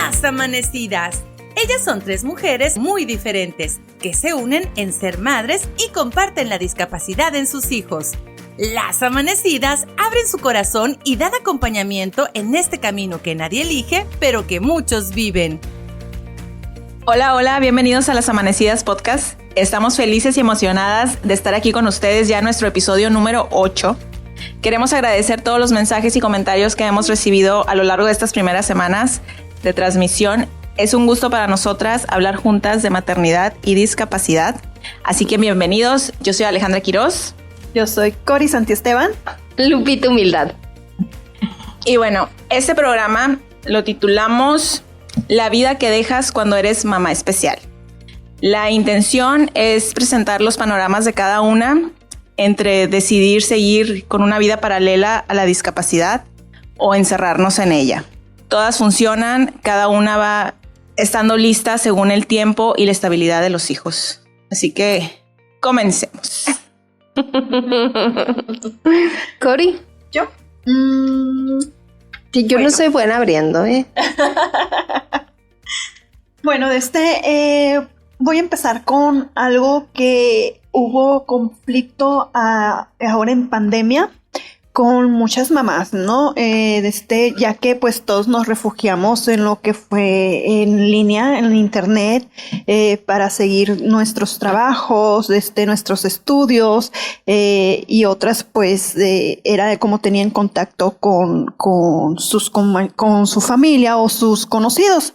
Las Amanecidas. Ellas son 3 mujeres muy diferentes que se unen en ser madres y comparten la discapacidad en sus hijos. Las Amanecidas abren su corazón y dan acompañamiento en este camino que nadie elige, pero que muchos viven. Hola, bienvenidos a Las Amanecidas Podcast. Estamos felices y emocionadas de estar aquí con ustedes ya en nuestro episodio número 8. Queremos agradecer todos los mensajes y comentarios que hemos recibido a lo largo de estas primeras semanas de transmisión. Es un gusto para nosotras hablar juntas de maternidad y discapacidad. Así que bienvenidos. Yo soy Alejandra Quiroz. Yo soy Cori Santiesteban. Lupita Humildad. Y bueno, este programa lo titulamos La vida que dejas cuando eres mamá especial. La intención es presentar los panoramas de cada una entre decidir seguir con una vida paralela a la discapacidad o encerrarnos en ella. Todas funcionan, cada una va estando lista según el tiempo y la estabilidad de los hijos. Así que comencemos. Cori. ¿Yo? Sí, yo no soy buena abriendo, Bueno, voy a empezar con algo que hubo conflicto ahora en pandemia con muchas mamás, ¿no? Ya que pues todos nos refugiamos en lo que fue en línea, en internet, para seguir nuestros trabajos, nuestros estudios, y otras pues era como tenían contacto con su familia o sus conocidos.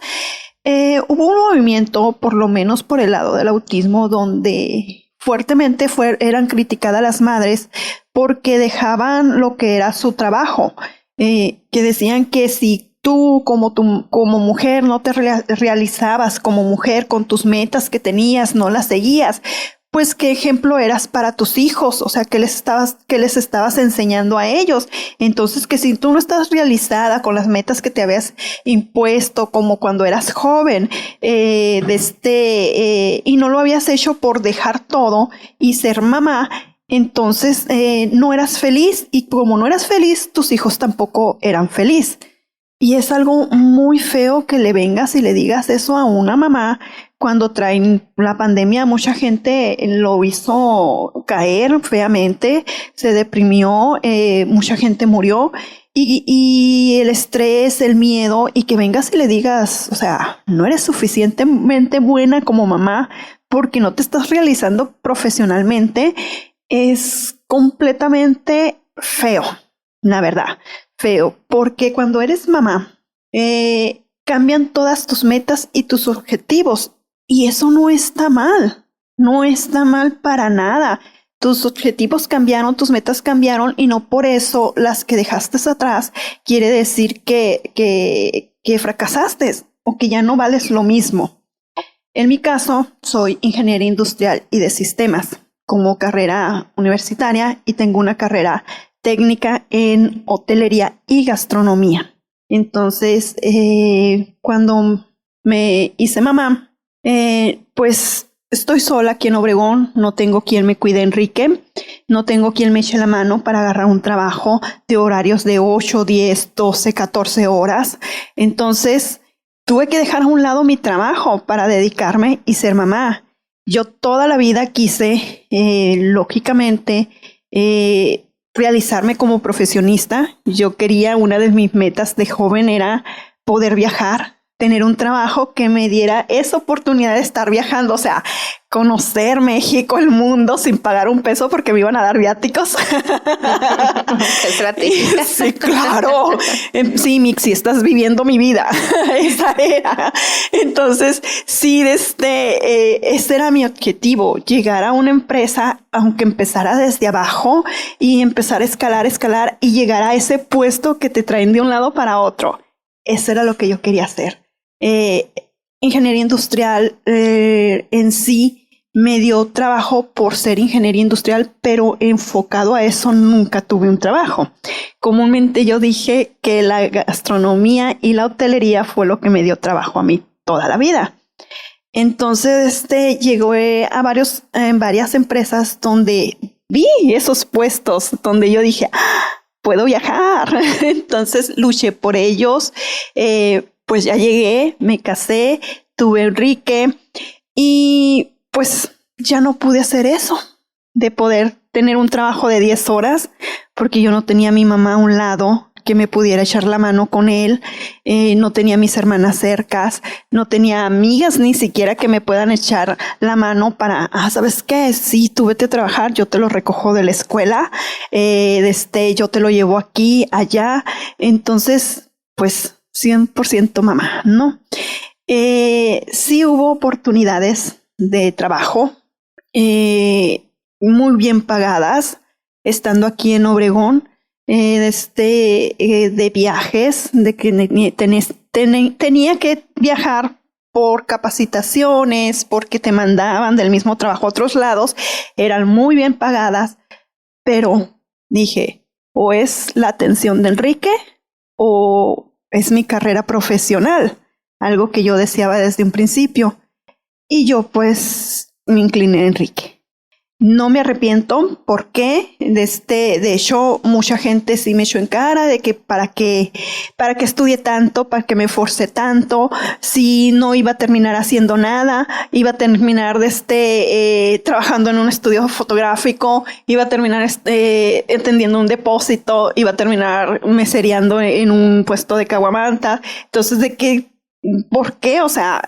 Hubo un movimiento, por lo menos por el lado del autismo, donde fuertemente eran criticadas las madres porque dejaban lo que era su trabajo, que decían que si tú como mujer no te realizabas como mujer con tus metas que tenías, no las seguías, pues qué ejemplo eras para tus hijos, o sea, qué les estabas enseñando a ellos. Entonces, que si tú no estás realizada con las metas que te habías impuesto como cuando eras joven, y no lo habías hecho por dejar todo y ser mamá, entonces no eras feliz, y como no eras feliz, tus hijos tampoco eran feliz. Y es algo muy feo que le vengas y le digas eso a una mamá. Cuando traen la pandemia, mucha gente lo hizo caer feamente, se deprimió, mucha gente murió, y el estrés, el miedo, y que vengas y le digas, o sea, no eres suficientemente buena como mamá porque no te estás realizando profesionalmente, es completamente feo, la verdad, feo, porque cuando eres mamá, cambian todas tus metas y tus objetivos. Y eso no está mal para nada. Tus objetivos cambiaron, tus metas cambiaron, y no por eso las que dejaste atrás quiere decir que fracasaste o que ya no vales lo mismo. En mi caso, soy ingeniera industrial y de sistemas como carrera universitaria, y tengo una carrera técnica en hotelería y gastronomía. Entonces, cuando me hice mamá, pues estoy sola aquí en Obregón, no tengo quien me cuide Enrique, no tengo quien me eche la mano para agarrar un trabajo de horarios de 8, 10, 12, 14 horas. Entonces tuve que dejar a un lado mi trabajo para dedicarme y ser mamá. Yo toda la vida quise, lógicamente, realizarme como profesionista. Yo quería, una de mis metas de joven era poder viajar, tener un trabajo que me diera esa oportunidad de estar viajando, o sea, conocer México, el mundo, sin pagar un peso porque me iban a dar viáticos. Estratégica. Sí, claro. Sí, Mixi, estás viviendo mi vida. Esa era. Entonces, sí, ese era mi objetivo, llegar a una empresa, aunque empezara desde abajo, y empezar a escalar y llegar a ese puesto que te traen de un lado para otro. Eso era lo que yo quería hacer. Ingeniería industrial en sí me dio trabajo por ser ingeniería industrial, pero enfocado a eso nunca tuve un trabajo. Comúnmente yo dije que la gastronomía y la hotelería fue lo que me dio trabajo a mí toda la vida. Entonces llegó en varias empresas donde vi esos puestos, donde yo dije, puedo viajar. Entonces luché por ellos. pues ya llegué, me casé, tuve a Enrique y pues ya no pude hacer eso, de poder tener un trabajo de 10 horas, porque yo no tenía a mi mamá a un lado que me pudiera echar la mano con él, no tenía a mis hermanas cercas, no tenía amigas ni siquiera que me puedan echar la mano para, ¿sabes qué? Sí, tú vete a trabajar, yo te lo recojo de la escuela, yo te lo llevo aquí, allá. Entonces, pues 100% mamá, ¿no? Sí hubo oportunidades de trabajo muy bien pagadas, estando aquí en Obregón, de viajes, de que tenía que viajar por capacitaciones, porque te mandaban del mismo trabajo a otros lados, eran muy bien pagadas, pero dije, o es la atención de Enrique o es mi carrera profesional, algo que yo deseaba desde un principio, y yo pues me incliné a Enrique. No me arrepiento, porque de hecho mucha gente sí me echó en cara de que para qué estudié tanto, para qué me esforcé tanto, si no iba a terminar haciendo nada, iba a terminar trabajando en un estudio fotográfico, iba a terminar atendiendo un depósito, iba a terminar mesereando en un puesto de caguamanta. Entonces, ¿de qué? ¿Por qué? O sea,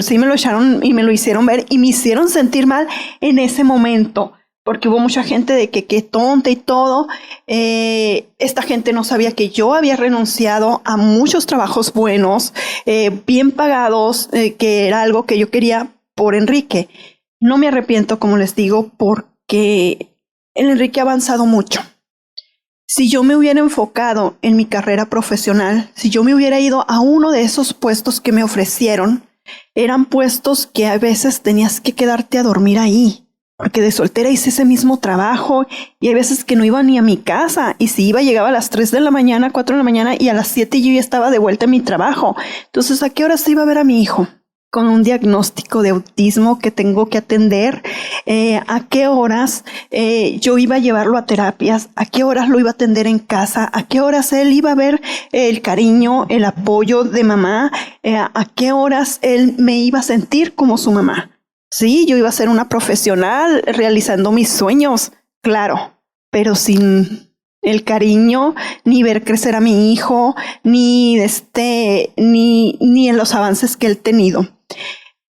sí me lo echaron y me lo hicieron ver y me hicieron sentir mal en ese momento, porque hubo mucha gente de que qué tonta y todo. Esta gente no sabía que yo había renunciado a muchos trabajos buenos, bien pagados, que era algo que yo quería por Enrique. No me arrepiento, como les digo, porque el Enrique ha avanzado mucho. Si yo me hubiera enfocado en mi carrera profesional, si yo me hubiera ido a uno de esos puestos que me ofrecieron, eran puestos que a veces tenías que quedarte a dormir ahí, porque de soltera hice ese mismo trabajo y hay veces que no iba ni a mi casa, y si iba llegaba a las 3 de la mañana, 4 de la mañana, y a las 7 yo ya estaba de vuelta en mi trabajo. Entonces, ¿a qué horas iba a ver a mi hijo con un diagnóstico de autismo que tengo que atender? ¿A qué horas yo iba a llevarlo a terapias? ¿A qué horas lo iba a atender en casa? ¿A qué horas él iba a ver el cariño, el apoyo de mamá? ¿A qué horas él me iba a sentir como su mamá? Sí, yo iba a ser una profesional realizando mis sueños, claro, pero sin el cariño, ni ver crecer a mi hijo, ni en los avances que él ha tenido.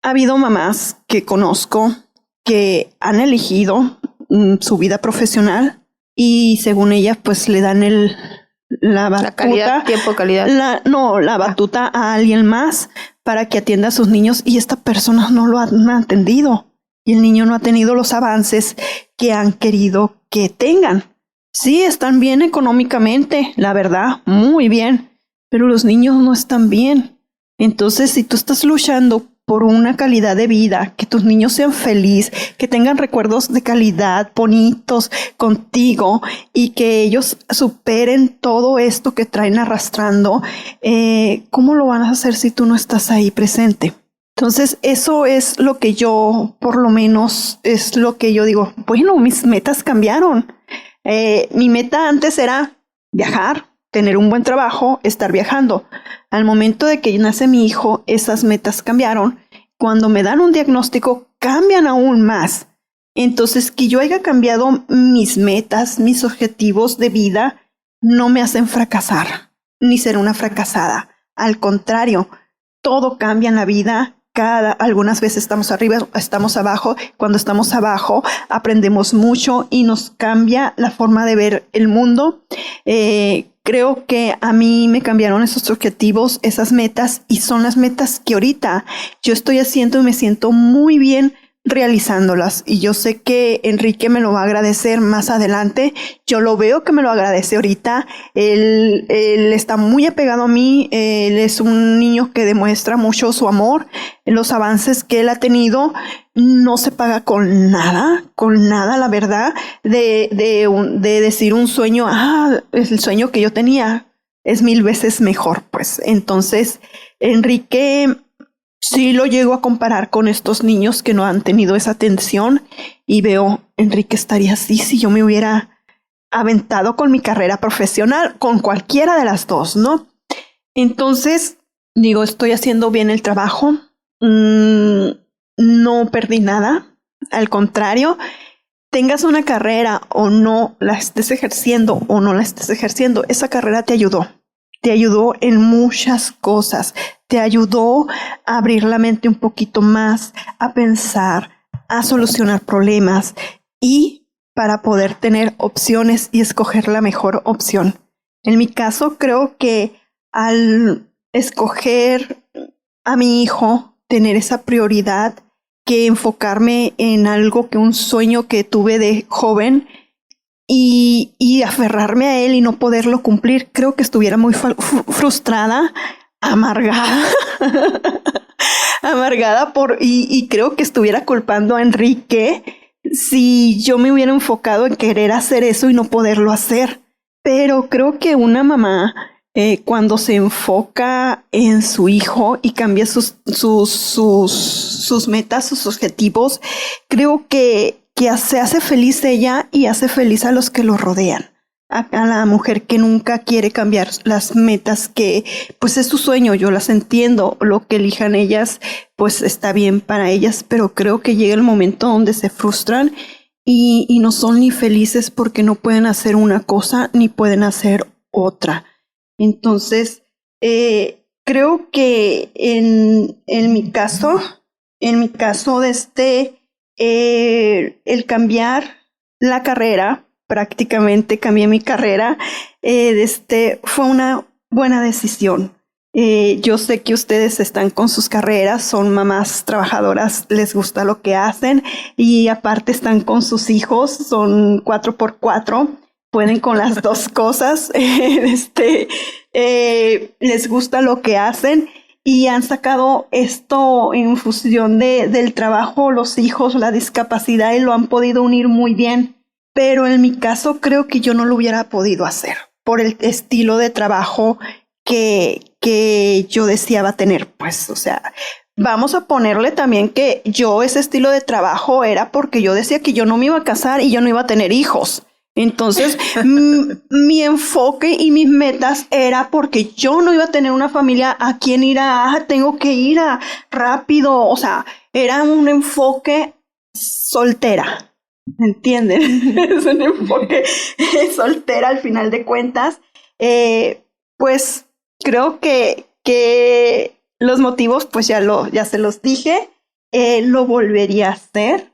Ha habido mamás que conozco que han elegido su vida profesional y según ellas pues le dan la batuta, calidad, tiempo, calidad. La batuta a alguien más para que atienda a sus niños, y estas personas no lo han atendido y el niño no ha tenido los avances que han querido que tengan. Sí, están bien económicamente, la verdad, muy bien, pero los niños no están bien. Entonces, si tú estás luchando por una calidad de vida, que tus niños sean felices, que tengan recuerdos de calidad bonitos contigo y que ellos superen todo esto que traen arrastrando, ¿cómo lo van a hacer si tú no estás ahí presente? Entonces, eso es lo que yo, por lo menos, es lo que yo digo, bueno, mis metas cambiaron. Mi meta antes era viajar, tener un buen trabajo, estar viajando. Al momento de que nace mi hijo, esas metas cambiaron. Cuando me dan un diagnóstico, cambian aún más. Entonces, que yo haya cambiado mis metas, mis objetivos de vida, no me hacen fracasar, ni ser una fracasada. Al contrario, todo cambia en la vida. Algunas veces estamos arriba, estamos abajo. Cuando estamos abajo, aprendemos mucho y nos cambia la forma de ver el mundo. Creo que a mí me cambiaron esos objetivos, esas metas, y son las metas que ahorita yo estoy haciendo y me siento muy bien realizándolas. Y yo sé que Enrique me lo va a agradecer más adelante. Yo lo veo que me lo agradece ahorita. Él está muy apegado a mí. Él es un niño que demuestra mucho su amor. Los avances que él ha tenido no se paga con nada, la verdad, de decir un sueño, el sueño que yo tenía es 1000 veces mejor, pues. Entonces, Enrique, sí lo llego a comparar con estos niños que no han tenido esa atención y veo, Enrique estaría así si yo me hubiera aventado con mi carrera profesional, con cualquiera de las dos, ¿no? Entonces, digo, estoy haciendo bien el trabajo, no perdí nada, al contrario, tengas una carrera o no la estés ejerciendo o no la estés ejerciendo, esa carrera te ayudó en muchas cosas, te ayudó a abrir la mente un poquito más, a pensar, a solucionar problemas y para poder tener opciones y escoger la mejor opción. En mi caso, creo que al escoger a mi hijo, tener esa prioridad, que enfocarme en algo, que un sueño que tuve de joven y aferrarme a él y no poderlo cumplir, creo que estuviera muy frustrada, amargada, y creo que estuviera culpando a Enrique si yo me hubiera enfocado en querer hacer eso y no poderlo hacer. Pero creo que una mamá, cuando se enfoca en su hijo y cambia sus metas, sus objetivos, creo que se hace feliz ella y hace feliz a los que lo rodean. A la mujer que nunca quiere cambiar las metas, que pues es su sueño, yo las entiendo, lo que elijan ellas pues está bien para ellas, pero creo que llega el momento donde se frustran y no son ni felices porque no pueden hacer una cosa ni pueden hacer otra. Entonces, creo que en mi caso, el cambiar la carrera, prácticamente cambié mi carrera, fue una buena decisión. Yo sé que ustedes están con sus carreras, son mamás trabajadoras, les gusta lo que hacen y aparte están con sus hijos, son 4x4. Pueden con las dos cosas, les gusta lo que hacen y han sacado esto en función del trabajo, los hijos, la discapacidad y lo han podido unir muy bien. Pero en mi caso creo que yo no lo hubiera podido hacer por el estilo de trabajo que yo deseaba tener. Pues, o sea, vamos a ponerle también que yo ese estilo de trabajo era porque yo decía que yo no me iba a casar y yo no iba a tener hijos. Entonces, mi enfoque y mis metas era porque yo no iba a tener una familia a quien ir tengo que ir rápido. O sea, era un enfoque soltera, ¿me entienden? Es un enfoque soltera al final de cuentas. Pues creo que los motivos, pues ya se los dije. Lo volvería a hacer.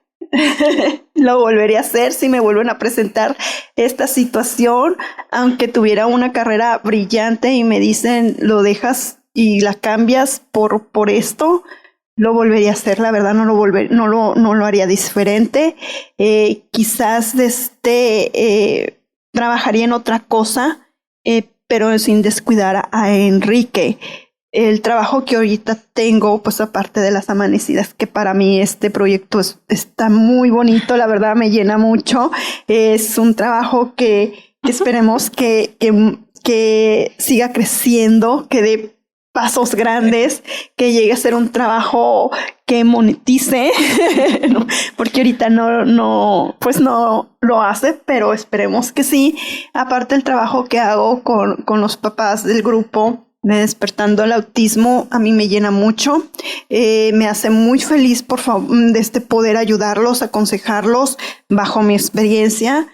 Lo volvería a hacer si me vuelven a presentar esta situación, aunque tuviera una carrera brillante y me dicen lo dejas y la cambias por esto, lo volvería a hacer. La verdad no lo haría diferente. Quizás trabajaría en otra cosa, pero sin descuidar a Enrique. El trabajo que ahorita tengo, pues aparte de las amanecidas, que para mí este proyecto está muy bonito, la verdad me llena mucho. Es un trabajo que esperemos que siga creciendo, que dé pasos grandes, que llegue a ser un trabajo que monetice, ¿no? Porque ahorita no lo hace, pero esperemos que sí. Aparte el trabajo que hago con los papás del grupo de Despertando el Autismo, a mí me llena mucho, me hace muy feliz poder ayudarlos, aconsejarlos bajo mi experiencia,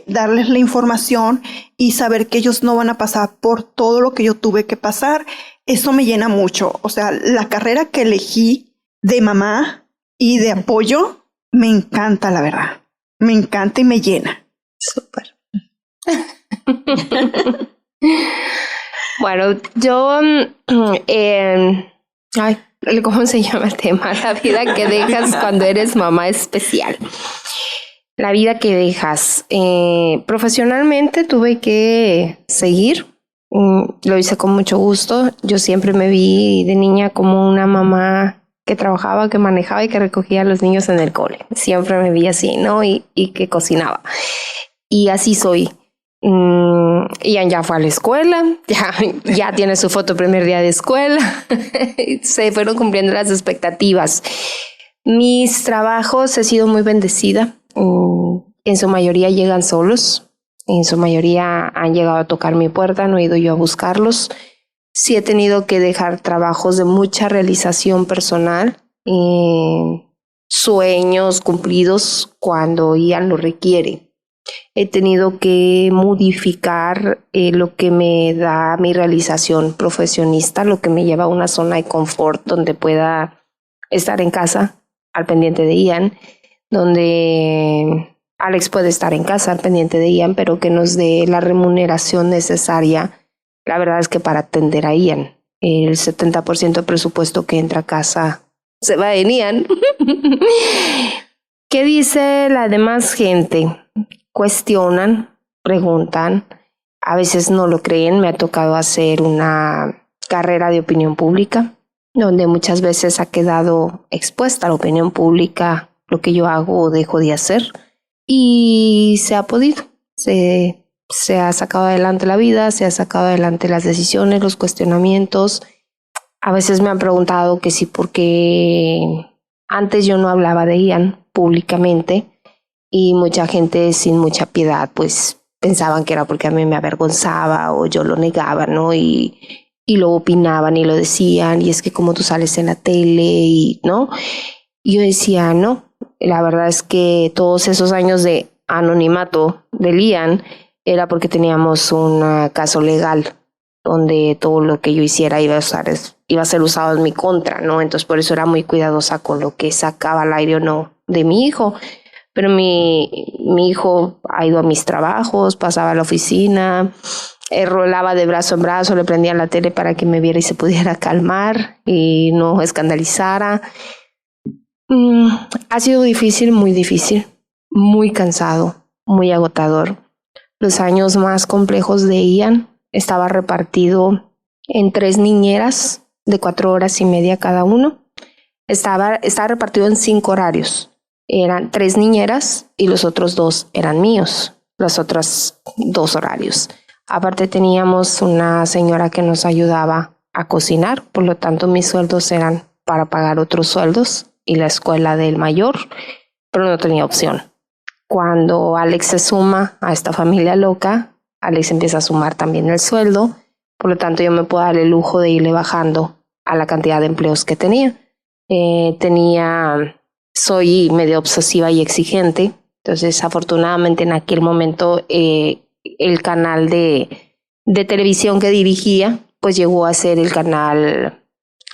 darles la información y saber que ellos no van a pasar por todo lo que yo tuve que pasar. Eso me llena mucho. O sea, la carrera que elegí de mamá y de apoyo me encanta, la verdad. Me encanta y me llena. Súper. Bueno, yo, ¿cómo se llama el tema? La vida que dejas cuando eres mamá especial. La vida que dejas. Profesionalmente tuve que seguir. Lo hice con mucho gusto. Yo siempre me vi de niña como una mamá que trabajaba, que manejaba y que recogía a los niños en el cole. Siempre me vi así, ¿no? Y que cocinaba. Y así soy. Ian ya fue a la escuela, ya tiene su foto primer día de escuela. Se fueron cumpliendo las expectativas. Mis trabajos he sido muy bendecida. En su mayoría llegan solos. En su mayoría han llegado a tocar mi puerta, no he ido yo a buscarlos. Sí he tenido que dejar trabajos de mucha realización personal, sueños cumplidos cuando Ian lo requiere. He tenido que modificar lo que me da mi realización profesionista, lo que me lleva a una zona de confort donde pueda estar en casa al pendiente de Ian, donde Alex puede estar en casa al pendiente de Ian, pero que nos dé la remuneración necesaria. La verdad es que para atender a Ian, el 70% del presupuesto que entra a casa se va en Ian. ¿Qué dice la demás gente? Cuestionan, preguntan, a veces no lo creen. Me ha tocado hacer una carrera de opinión pública, donde muchas veces ha quedado expuesta a la opinión pública lo que yo hago o dejo de hacer, y se ha podido, se ha sacado adelante la vida, se ha sacado adelante las decisiones, los cuestionamientos. A veces me han preguntado que sí, porque antes yo no hablaba de Ian públicamente, y mucha gente sin mucha piedad pues pensaban que era porque a mí me avergonzaba o yo lo negaba, ¿no? Y lo opinaban y lo decían, y es que como tú sales en la tele, y ¿no? Y yo decía, no, la verdad es que todos esos años de anonimato de Ian era porque teníamos un caso legal donde todo lo que yo hiciera iba a ser usado en mi contra, ¿no? Entonces por eso era muy cuidadosa con lo que sacaba al aire o no de mi hijo. Pero mi hijo ha ido a mis trabajos, pasaba a la oficina, rolaba de brazo en brazo, le prendía la tele para que me viera y se pudiera calmar y no escandalizara. Ha sido difícil, muy cansado, muy agotador. Los años más complejos de Ian estaba repartido en 3 niñeras de 4 horas y media cada uno. Estaba repartido en 5 horarios. Eran 3 niñeras y los otros 2 eran míos, los otros 2 horarios. Aparte teníamos una señora que nos ayudaba a cocinar, por lo tanto mis sueldos eran para pagar otros sueldos y la escuela del mayor, pero no tenía opción. Cuando Alex se suma a esta familia loca, Alex empieza a sumar también el sueldo, por lo tanto yo me puedo dar el lujo de irle bajando a la cantidad de empleos que tenía. Soy medio obsesiva y exigente, entonces afortunadamente en aquel momento el canal de televisión que dirigía pues llegó a ser el canal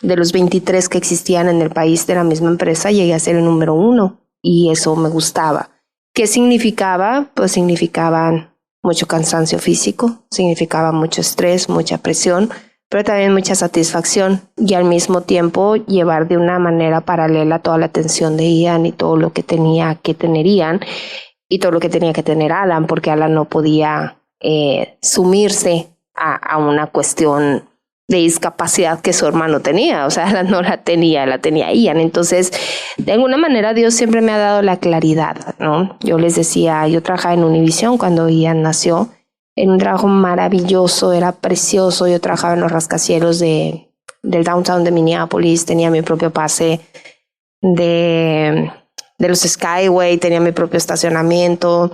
de los 23 que existían en el país de la misma empresa, llegué a ser el número 1 y eso me gustaba. ¿Qué significaba? Pues significaban mucho cansancio físico, significaba mucho estrés, mucha presión, pero también mucha satisfacción, y al mismo tiempo llevar de una manera paralela toda la atención de Ian y todo lo que tenía que tener Ian y todo lo que tenía que tener Alan, porque Alan no podía sumirse a una cuestión de discapacidad que su hermano tenía, o sea, Alan no la tenía Ian. Entonces, de alguna manera Dios siempre me ha dado la claridad, ¿no? Yo les decía, yo trabajaba en Univision cuando Ian nació, en un trabajo maravilloso, era precioso. Yo trabajaba en los rascacielos del downtown de Minneapolis, tenía mi propio pase de los Skyway, tenía mi propio estacionamiento,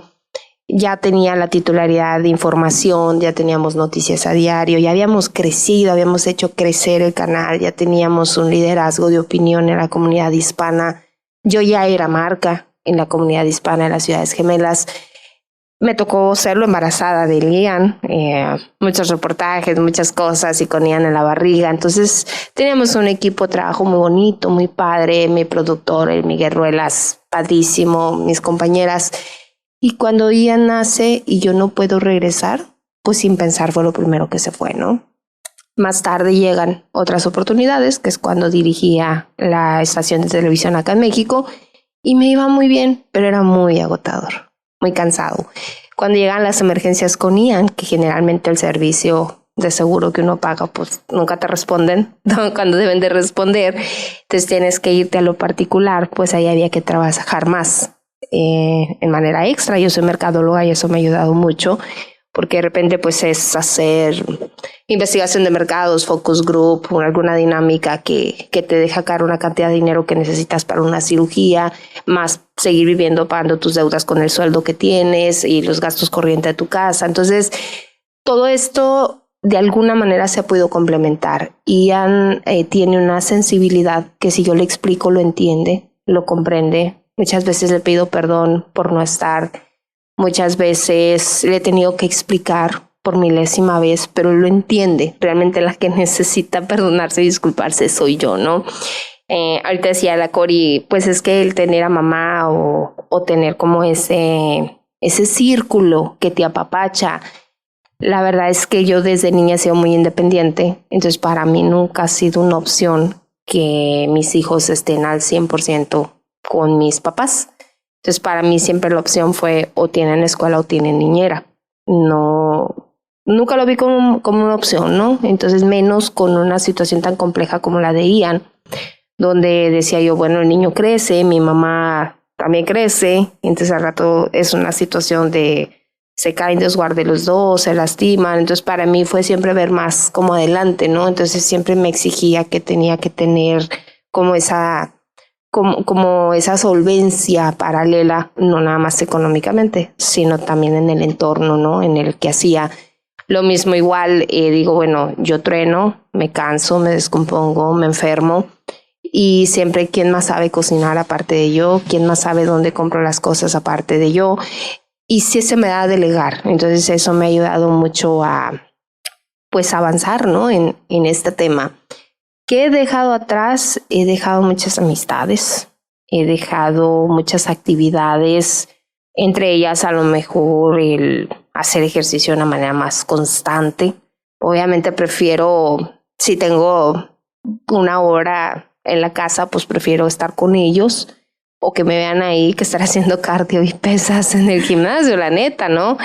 ya tenía la titularidad de información, ya teníamos noticias a diario, ya habíamos crecido, habíamos hecho crecer el canal, ya teníamos un liderazgo de opinión en la comunidad hispana. Yo ya era marca en la comunidad hispana en las ciudades gemelas. Me tocó serlo embarazada de Ian, muchos reportajes, muchas cosas, y con Ian en la barriga. Entonces teníamos un equipo de trabajo muy bonito, muy padre, mi productor, el Miguel Ruelas, padrísimo, mis compañeras. Y cuando Ian nace y yo no puedo regresar, pues sin pensar fue lo primero que se fue, ¿no? Más tarde llegan otras oportunidades, que es cuando dirigía la estación de televisión acá en México, y me iba muy bien, pero era muy agotador, muy cansado. Cuando llegan las emergencias con Ian, que generalmente el servicio de seguro que uno paga, pues nunca te responden cuando deben de responder, entonces tienes que irte a lo particular, pues ahí había que trabajar más en manera extra. Yo soy mercadóloga y eso me ha ayudado mucho, porque de repente pues es hacer investigación de mercados, focus group, o alguna dinámica que te deja caer una cantidad de dinero que necesitas para una cirugía, más seguir viviendo pagando tus deudas con el sueldo que tienes y los gastos corrientes de tu casa. Entonces todo esto de alguna manera se ha podido complementar. Ian tiene una sensibilidad que si yo le explico lo entiende, lo comprende. Muchas veces le pido perdón por no estar. Muchas veces le he tenido que explicar por milésima vez, pero lo entiende. Realmente la que necesita perdonarse y disculparse soy yo, ¿no? Ahorita decía la Cori, pues es que el tener a mamá o tener como ese círculo que te apapacha. La verdad es que yo desde niña he sido muy independiente, entonces para mí nunca ha sido una opción que mis hijos estén al 100% con mis papás. Entonces para mí siempre la opción fue o tienen escuela o tienen niñera. No, nunca lo vi como una opción, ¿no? Entonces menos con una situación tan compleja como la de Ian, donde decía yo, bueno, el niño crece, mi mamá también crece, entonces al rato es una situación de se caen de resguardo los dos, se lastiman. Entonces para mí fue siempre ver más como adelante, ¿no? Entonces siempre me exigía que tenía que tener como esa solvencia paralela, no nada más económicamente, sino también en el entorno, ¿no? En el que hacía lo mismo igual. Digo, bueno, yo trueno, me canso, me descompongo, me enfermo. Y siempre, ¿quién más sabe cocinar aparte de yo? ¿Quién más sabe dónde compro las cosas aparte de yo? Y sí se me da a delegar. Entonces eso me ha ayudado mucho a pues avanzar, ¿no? En este tema. ¿Qué he dejado atrás? He dejado muchas amistades. He dejado muchas actividades. Entre ellas a lo mejor el hacer ejercicio de una manera más constante. Obviamente prefiero, si tengo una hora en la casa, pues prefiero estar con ellos. O que me vean ahí que estar haciendo cardio y pesas en el gimnasio, la neta, ¿no?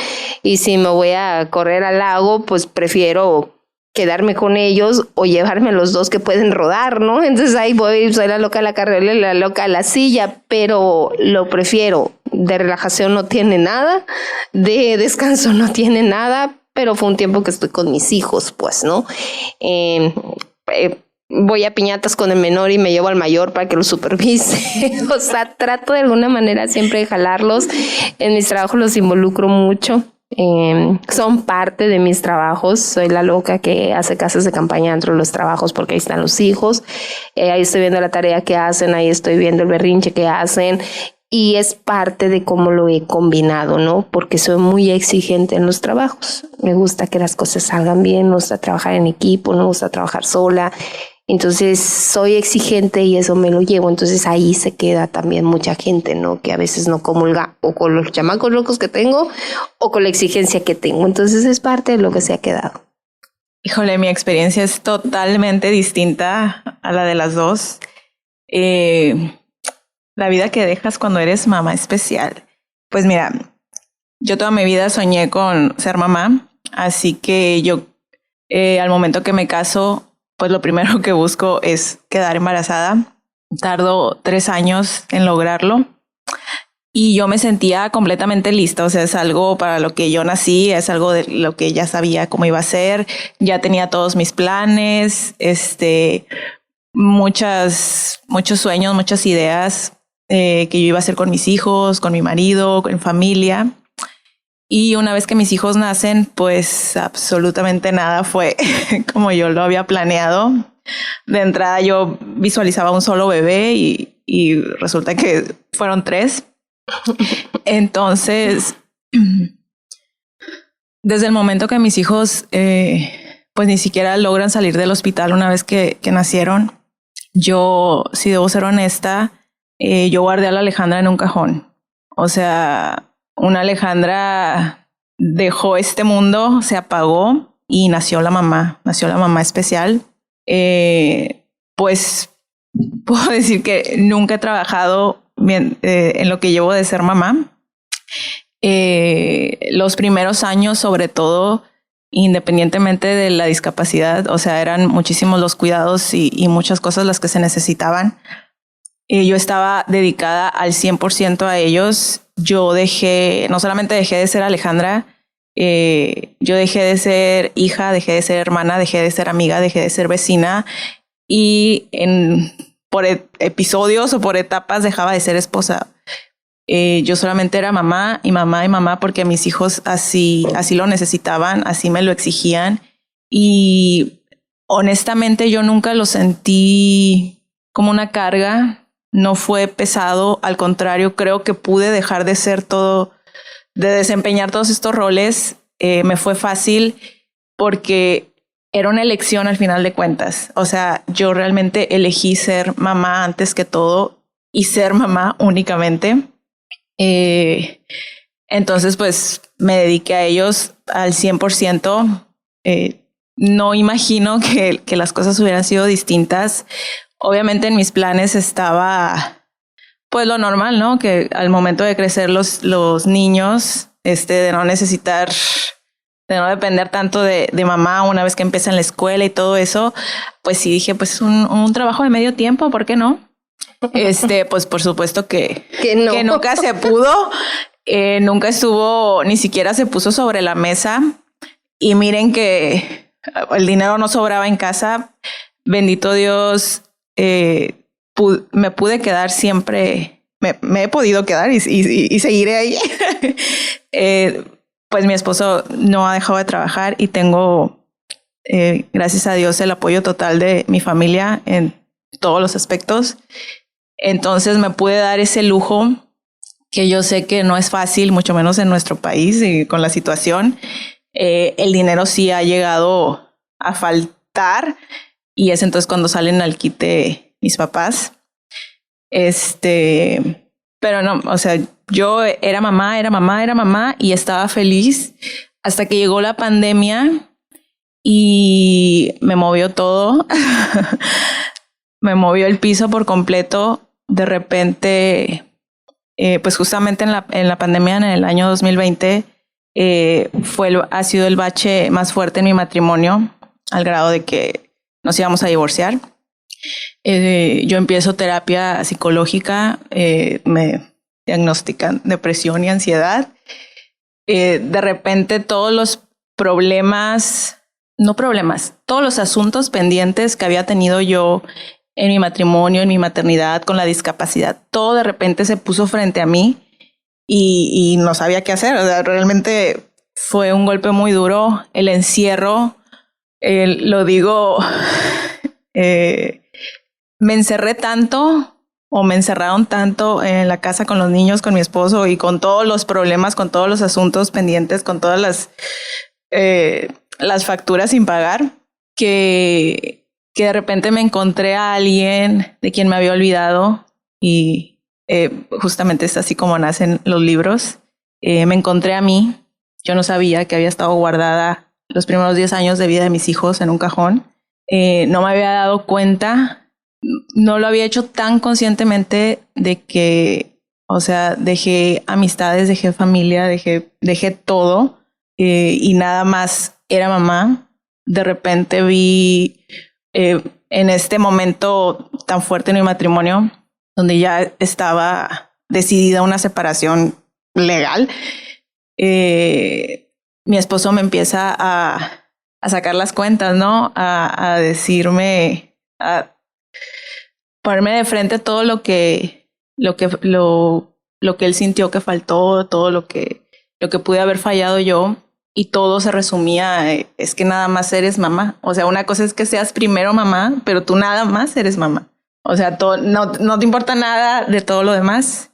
Y si me voy a correr al lago, pues prefiero quedarme con ellos o llevarme a los dos que pueden rodar, ¿no? Entonces ahí voy, soy la loca de la carrera y la loca de la silla, pero lo prefiero. De relajación no tiene nada, de descanso no tiene nada, pero fue un tiempo que estoy con mis hijos, pues, ¿no? Voy a piñatas con el menor y me llevo al mayor para que lo supervise. O sea, trato de alguna manera siempre de jalarlos. En mis trabajos los involucro mucho. Son parte de mis trabajos. Soy la loca que hace casas de campaña dentro de los trabajos porque ahí están los hijos. Ahí estoy viendo la tarea que hacen, ahí estoy viendo el berrinche que hacen. Y es parte de cómo lo he combinado, ¿no? Porque soy muy exigente en los trabajos. Me gusta que las cosas salgan bien, me gusta trabajar en equipo, no me gusta trabajar sola. Entonces soy exigente y eso me lo llevo. Entonces ahí se queda también mucha gente, ¿no? Que a veces no comulga o con los chamacos locos que tengo o con la exigencia que tengo. Entonces es parte de lo que se ha quedado. Híjole, mi experiencia es totalmente distinta a la de las dos. La vida que dejas cuando eres mamá especial. Pues mira, yo toda mi vida soñé con ser mamá. Así que yo al momento que me caso, pues lo primero que busco es quedar embarazada. Tardo 3 años en lograrlo y yo me sentía completamente lista. O sea, es algo para lo que yo nací, es algo de lo que ya sabía cómo iba a ser. Ya tenía todos mis planes, muchos sueños, muchas ideas que yo iba a hacer con mis hijos, con mi marido, con familia. Y una vez que mis hijos nacen, pues absolutamente nada fue como yo lo había planeado. De entrada yo visualizaba un solo bebé y resulta que fueron 3. Entonces, desde el momento que mis hijos pues ni siquiera logran salir del hospital una vez que nacieron, yo, si debo ser honesta, yo guardé a la Alejandra en un cajón. O sea, una Alejandra dejó este mundo, se apagó y nació la mamá especial. Pues puedo decir que nunca he trabajado bien, en lo que llevo de ser mamá. Los primeros años, sobre todo, independientemente de la discapacidad, o sea, eran muchísimos los cuidados y muchas cosas las que se necesitaban. Yo estaba dedicada al 100% a ellos. Yo no solamente dejé de ser Alejandra, yo dejé de ser hija, dejé de ser hermana, dejé de ser amiga, dejé de ser vecina y por episodios o por etapas dejaba de ser esposa. Yo solamente era mamá y mamá y mamá porque mis hijos así lo necesitaban, así me lo exigían. y honestamente yo nunca lo sentí como una carga, no fue pesado, al contrario, creo que pude dejar de ser todo, de desempeñar todos estos roles, me fue fácil porque era una elección al final de cuentas. O sea, yo realmente elegí ser mamá antes que todo y ser mamá únicamente. Entonces, pues me dediqué a ellos al 100%. No imagino que las cosas hubieran sido distintas. Obviamente en mis planes estaba pues lo normal, ¿no? Que al momento de crecer los niños, de no necesitar, de no depender tanto de mamá una vez que empiezan la escuela y todo eso, pues sí dije, pues un trabajo de medio tiempo, ¿por qué no? Pues por supuesto que nunca se pudo, nunca estuvo, ni siquiera se puso sobre la mesa. Y miren que el dinero no sobraba en casa. Bendito Dios, me pude quedar siempre, me he podido quedar y seguiré ahí. Pues mi esposo no ha dejado de trabajar y tengo, gracias a Dios, el apoyo total de mi familia en todos los aspectos. Entonces me pude dar ese lujo que yo sé que no es fácil, mucho menos en nuestro país y con la situación. El dinero sí ha llegado a faltar y es entonces cuando salen al quite mis papás. Pero no, o sea, yo era mamá y estaba feliz hasta que llegó la pandemia y me movió todo. Me movió el piso por completo. De repente, pues justamente en la pandemia, en el año 2020, ha sido el bache más fuerte en mi matrimonio, al grado de que nos íbamos a divorciar. Yo empiezo terapia psicológica, me diagnostican depresión y ansiedad. De repente todos los todos los asuntos pendientes que había tenido yo en mi matrimonio, en mi maternidad, con la discapacidad, todo de repente se puso frente a mí y no sabía qué hacer. O sea, realmente fue un golpe muy duro. El encierro, lo digo, me encerré tanto o me encerraron tanto en la casa con los niños, con mi esposo y con todos los problemas, con todos los asuntos pendientes, con todas las facturas sin pagar, que de repente me encontré a alguien de quien me había olvidado y justamente es así como nacen los libros. Me encontré a mí. Yo no sabía que había estado guardada los primeros 10 años de vida de mis hijos en un cajón. No me había dado cuenta, no lo había hecho tan conscientemente de que, o sea, dejé amistades, dejé familia, dejé todo y nada más era mamá. De repente vi en este momento tan fuerte en mi matrimonio, donde ya estaba decidida una separación legal, mi esposo me empieza a sacar las cuentas, ¿no? A decirme, a ponerme de frente todo lo que él sintió que faltó, todo lo que pude haber fallado yo. Y todo se resumía, es que nada más eres mamá. O sea, una cosa es que seas primero mamá, pero tú nada más eres mamá. O sea, no te importa nada de todo lo demás.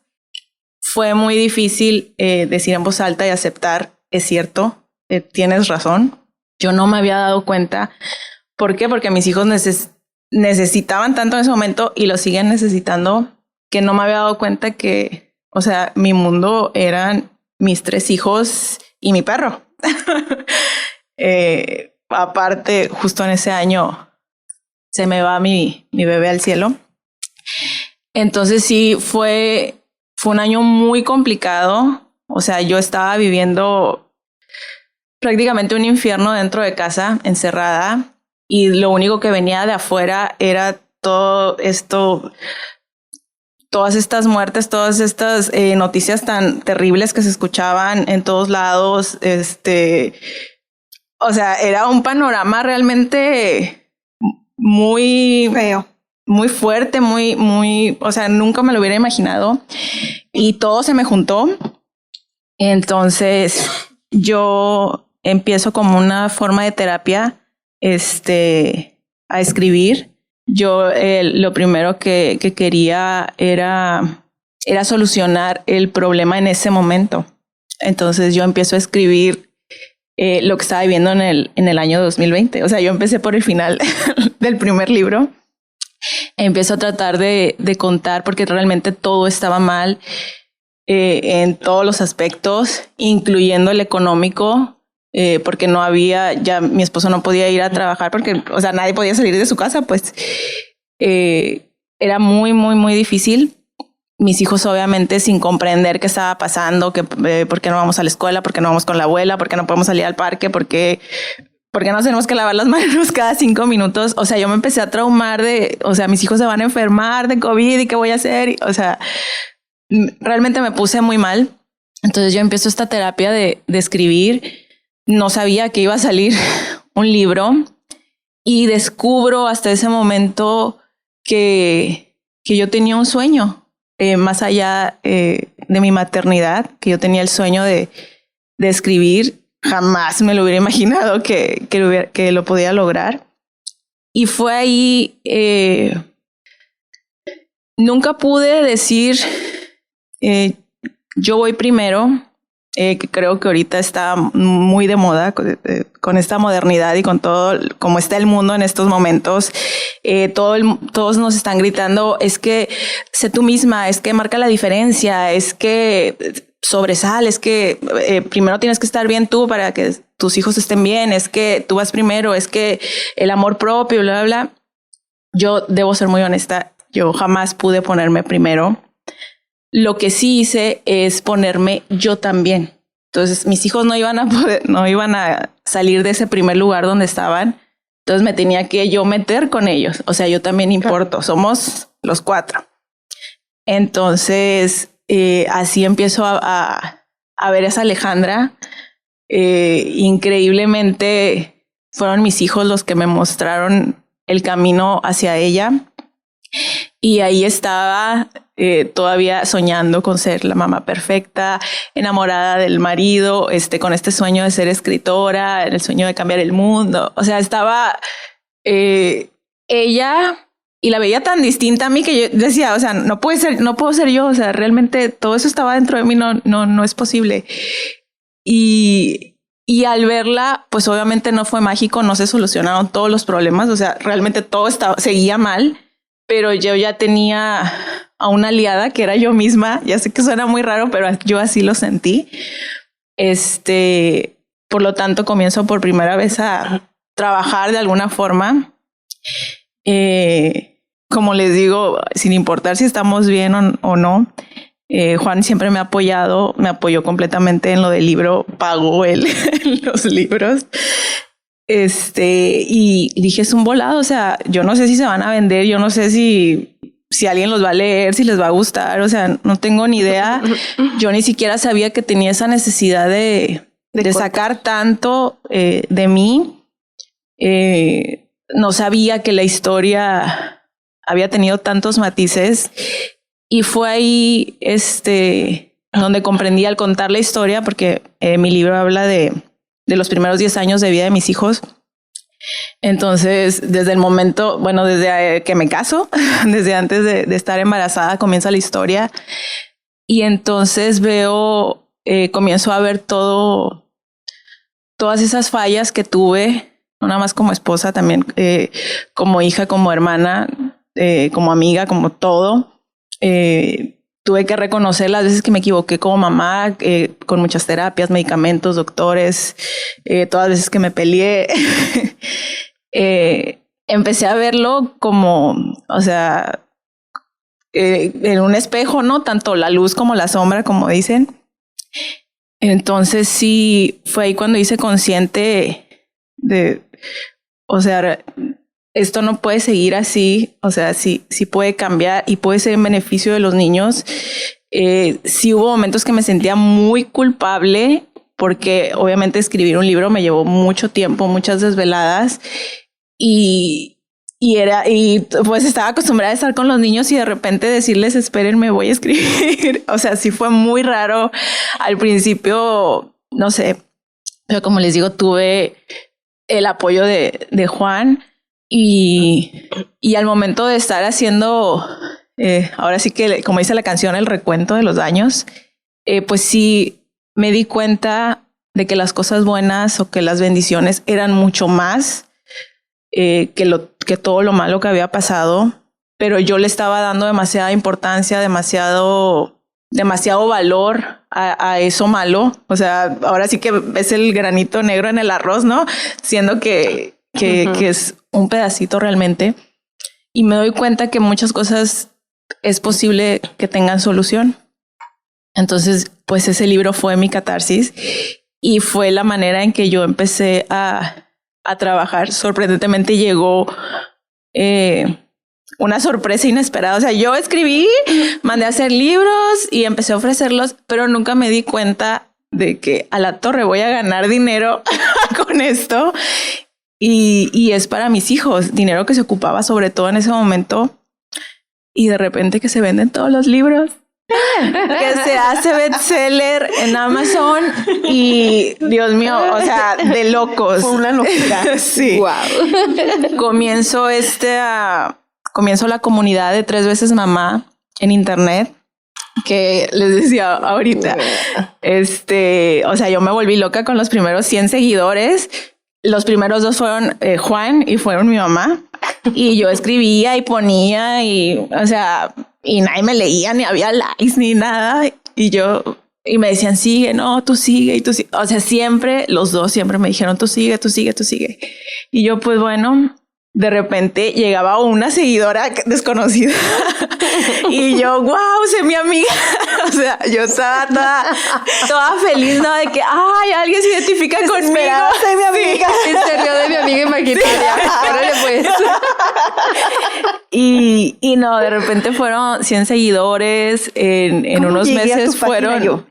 Fue muy difícil decir en voz alta y aceptar, es cierto, tienes razón. Yo no me había dado cuenta. ¿Por qué? Porque mis hijos necesitaban tanto en ese momento y lo siguen necesitando, que no me había dado cuenta que, o sea, mi mundo eran mis 3 hijos y mi perro. Aparte, justo en ese año se me va mi bebé al cielo. Entonces sí, fue un año muy complicado. O sea, yo estaba viviendo prácticamente un infierno dentro de casa, encerrada, y lo único que venía de afuera era todo esto, todas estas muertes, todas estas noticias tan terribles que se escuchaban en todos lados. O sea, era un panorama realmente muy feo, muy fuerte, muy, o sea, nunca me lo hubiera imaginado. Y todo se me juntó. Entonces yo empiezo como una forma de terapia a escribir. Yo lo primero que quería era solucionar el problema en ese momento. Entonces yo empiezo a escribir lo que estaba viviendo en el año 2020. O sea, yo empecé por el final del primer libro. Empiezo a tratar de contar porque realmente todo estaba mal en todos los aspectos, incluyendo el económico, porque no había, ya mi esposo no podía ir a trabajar porque, o sea, nadie podía salir de su casa, pues era muy, muy, muy difícil. Mis hijos obviamente sin comprender qué estaba pasando, que por qué no vamos a la escuela, por qué no vamos con la abuela, por qué no podemos salir al parque, por qué nos tenemos que lavar las manos cada 5 minutos. O sea, yo me empecé a traumar o sea, mis hijos se van a enfermar de COVID y qué voy a hacer. O sea, realmente me puse muy mal. Entonces yo empiezo esta terapia de escribir. No sabía que iba a salir un libro y descubro hasta ese momento que yo tenía un sueño. Más allá de mi maternidad, que yo tenía el sueño de escribir, jamás me lo hubiera imaginado que lo podía lograr. Y fue ahí, nunca pude decir, yo voy primero, que creo que ahorita está muy de moda con esta modernidad y con todo como está el mundo en estos momentos. Todos nos están gritando, es que sé tú misma, es que marca la diferencia, es que sobresale, es que primero tienes que estar bien tú para que tus hijos estén bien, es que tú vas primero, es que el amor propio, bla, bla, bla. Yo debo ser muy honesta, yo jamás pude ponerme primero. Lo que sí hice es ponerme yo también. Entonces mis hijos no iban a salir de ese primer lugar donde estaban. Entonces me tenía que yo meter con ellos. O sea, yo también importo. Somos los 4. Entonces así empiezo a ver a esa Alejandra. Increíblemente fueron mis hijos los que me mostraron el camino hacia ella. Y ahí estaba todavía soñando con ser la mamá perfecta, enamorada del marido, con este sueño de ser escritora, el sueño de cambiar el mundo. O sea, estaba ella y la veía tan distinta a mí que yo decía, o sea, no puedo ser yo. O sea, realmente todo eso estaba dentro de mí, no es posible. Y al verla, pues obviamente no fue mágico, no se solucionaron todos los problemas. O sea, realmente todo seguía mal. Pero yo ya tenía a una aliada que era yo misma. Ya sé que suena muy raro, pero yo así lo sentí. Por lo tanto, comienzo por primera vez a trabajar de alguna forma. Como les digo, sin importar si estamos bien o no, Juan siempre me ha apoyado, me apoyó completamente en lo del libro, pagó él los libros. Y dije, es un volado, o sea, yo no sé si se van a vender, yo no sé si alguien los va a leer, si les va a gustar, o sea, no tengo ni idea. Yo ni siquiera sabía que tenía esa necesidad de sacar tanto de mí. No sabía que la historia había tenido tantos matices y fue ahí donde comprendí al contar la historia, porque mi libro habla de los primeros 10 años de vida de mis hijos. Entonces, desde el momento, bueno, desde que me caso, desde antes de estar embarazada, comienza la historia. Y entonces comienzo a ver todas esas fallas que tuve, no nada más como esposa, también como hija, como hermana, como amiga, como todo. Tuve que reconocer las veces que me equivoqué como mamá, con muchas terapias, medicamentos, doctores, todas las veces que me peleé. Empecé a verlo como, o sea, en un espejo, ¿no? Tanto la luz como la sombra, como dicen. Entonces sí, fue ahí cuando hice consciente o sea, esto no puede seguir así, o sea, sí puede cambiar y puede ser en beneficio de los niños. Sí hubo momentos que me sentía muy culpable porque obviamente escribir un libro me llevó mucho tiempo, muchas desveladas y pues estaba acostumbrada a estar con los niños y de repente decirles, espérenme, voy a escribir. O sea, sí fue muy raro al principio, no sé, pero como les digo, tuve el apoyo de Juan y al momento de estar haciendo, ahora sí que, como dice la canción, el recuento de los daños, pues sí me di cuenta de que las cosas buenas o que las bendiciones eran mucho más que todo lo malo que había pasado, pero yo le estaba dando demasiada importancia, demasiado valor a eso malo. O sea, ahora sí que es el granito negro en el arroz, ¿no? Siendo que es un pedacito realmente. Y me doy cuenta que muchas cosas es posible que tengan solución. Entonces, pues ese libro fue mi catarsis y fue la manera en que yo empecé a trabajar. Sorprendentemente llegó una sorpresa inesperada. O sea, yo escribí, mandé a hacer libros y empecé a ofrecerlos, pero nunca me di cuenta de que a la torre voy a ganar dinero con esto. Y es para mis hijos, dinero que se ocupaba sobre todo en ese momento. Y de repente que se venden todos los libros, que se hace bestseller en Amazon y Dios mío, o sea, de locos. Fue una locura. Sí. Wow. Comienzo la comunidad de 3 veces mamá en internet, que les decía ahorita, o sea, yo me volví loca con los primeros 100 seguidores. Los primeros 2 fueron Juan y fueron mi mamá. Y yo escribía y ponía y, o sea, y nadie me leía, ni había likes, ni nada. Y me decían, sigue, no, tú sigue, y tú sigue. O sea, siempre, los 2 siempre me dijeron, tú sigue, tú sigue, tú sigue. Y yo, pues bueno, de repente llegaba una seguidora desconocida y yo, wow, sé mi amiga. O sea, yo estaba toda feliz, ¿no? De que, ay, alguien se identifica conmigo. Sé mi amiga. Sí. Se rió de mi amiga imaginaria. Órale, pues. Y no, de repente fueron 100 seguidores. En unos meses fueron...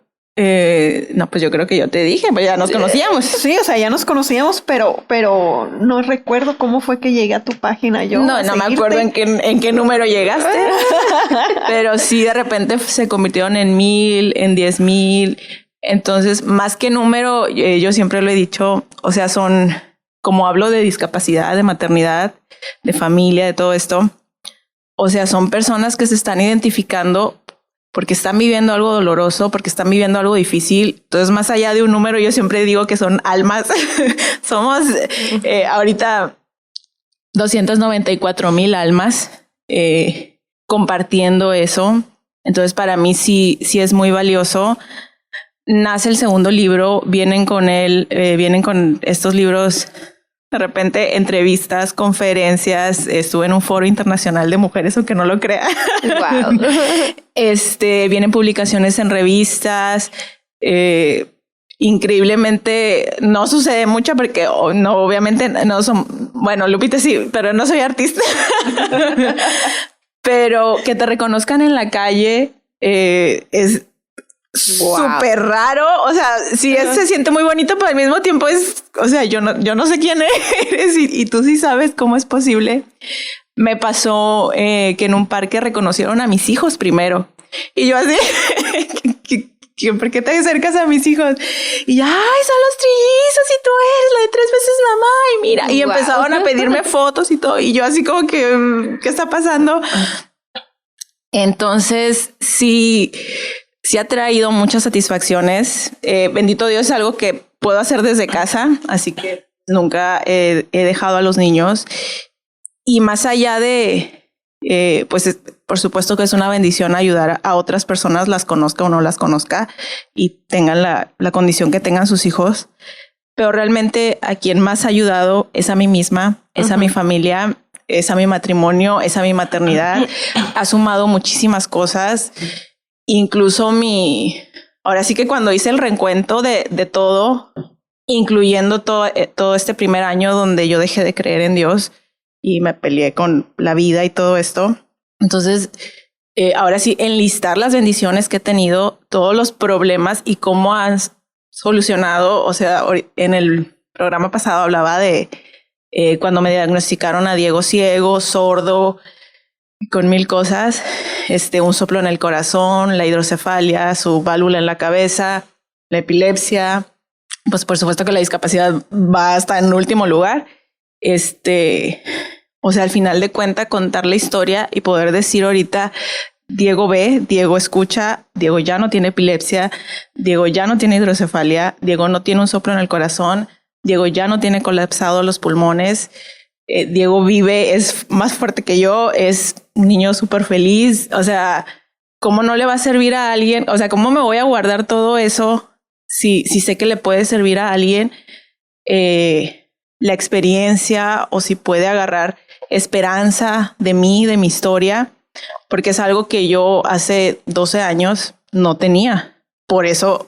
no, pues yo creo que yo te dije, pues ya nos conocíamos. Sí, o sea, ya nos conocíamos, pero no recuerdo cómo fue que llegué a tu página yo. No me acuerdo en qué número llegaste. Pero sí, de repente se convirtieron en 1000, en 10,000. Entonces, más que número, yo siempre lo he dicho, o sea, son, como hablo de discapacidad, de maternidad, de familia, de todo esto, o sea, son personas que se están identificando porque están viviendo algo doloroso, porque están viviendo algo difícil. Entonces, más allá de un número, yo siempre digo que son almas. Somos ahorita 294,000 almas compartiendo eso. Entonces, para mí sí es muy valioso. Nace el segundo libro, vienen con estos libros. De repente, entrevistas, conferencias, estuve en un foro internacional de mujeres, aunque no lo crea. Wow. Vienen publicaciones en revistas. Increíblemente no sucede mucho porque no, obviamente no son, bueno, Lupita sí, pero no soy artista. Pero que te reconozcan en la calle es súper raro. O sea, sí se siente muy bonito, pero al mismo tiempo es, o sea, yo no sé quién eres y tú sí sabes cómo es posible. Me pasó que en un parque reconocieron a mis hijos primero. Y yo así, ¿por qué te acercas a mis hijos? Y ya, ay, son los trillizos y tú eres la de 3 veces mamá. Y mira, y empezaron a pedirme fotos y todo. Y yo así como que, ¿qué está pasando? Entonces, sí ha traído muchas satisfacciones. Bendito Dios, es algo que puedo hacer desde casa, así que nunca he dejado a los niños. Y más allá de, pues por supuesto que es una bendición ayudar a otras personas, las conozca o no las conozca, y tengan la condición que tengan sus hijos. Pero realmente a quien más ha ayudado es a mí misma, es a mi familia, es a mi matrimonio, es a mi maternidad. Ha sumado muchísimas cosas. Incluso ahora sí que cuando hice el recuento de todo, incluyendo todo este primer año donde yo dejé de creer en Dios y me peleé con la vida y todo esto. Entonces, ahora sí, enlistar las bendiciones que he tenido, todos los problemas y cómo han solucionado. O sea, en el programa pasado hablaba de cuando me diagnosticaron a Diego ciego, sordo, con 1000 cosas, un soplo en el corazón, la hidrocefalia, su válvula en la cabeza, la epilepsia, pues por supuesto que la discapacidad va hasta en último lugar. O sea, al final de cuentas, contar la historia y poder decir ahorita, Diego ve, Diego escucha, Diego ya no tiene epilepsia, Diego ya no tiene hidrocefalia, Diego no tiene un soplo en el corazón, Diego ya no tiene colapsado los pulmones, Diego vive, es más fuerte que yo, es un niño súper feliz. O sea, ¿cómo no le va a servir a alguien? O sea, ¿cómo me voy a guardar todo eso si sé que le puede servir a alguien la experiencia, o si puede agarrar esperanza de mí, de mi historia? Porque es algo que yo hace 12 años no tenía. Por eso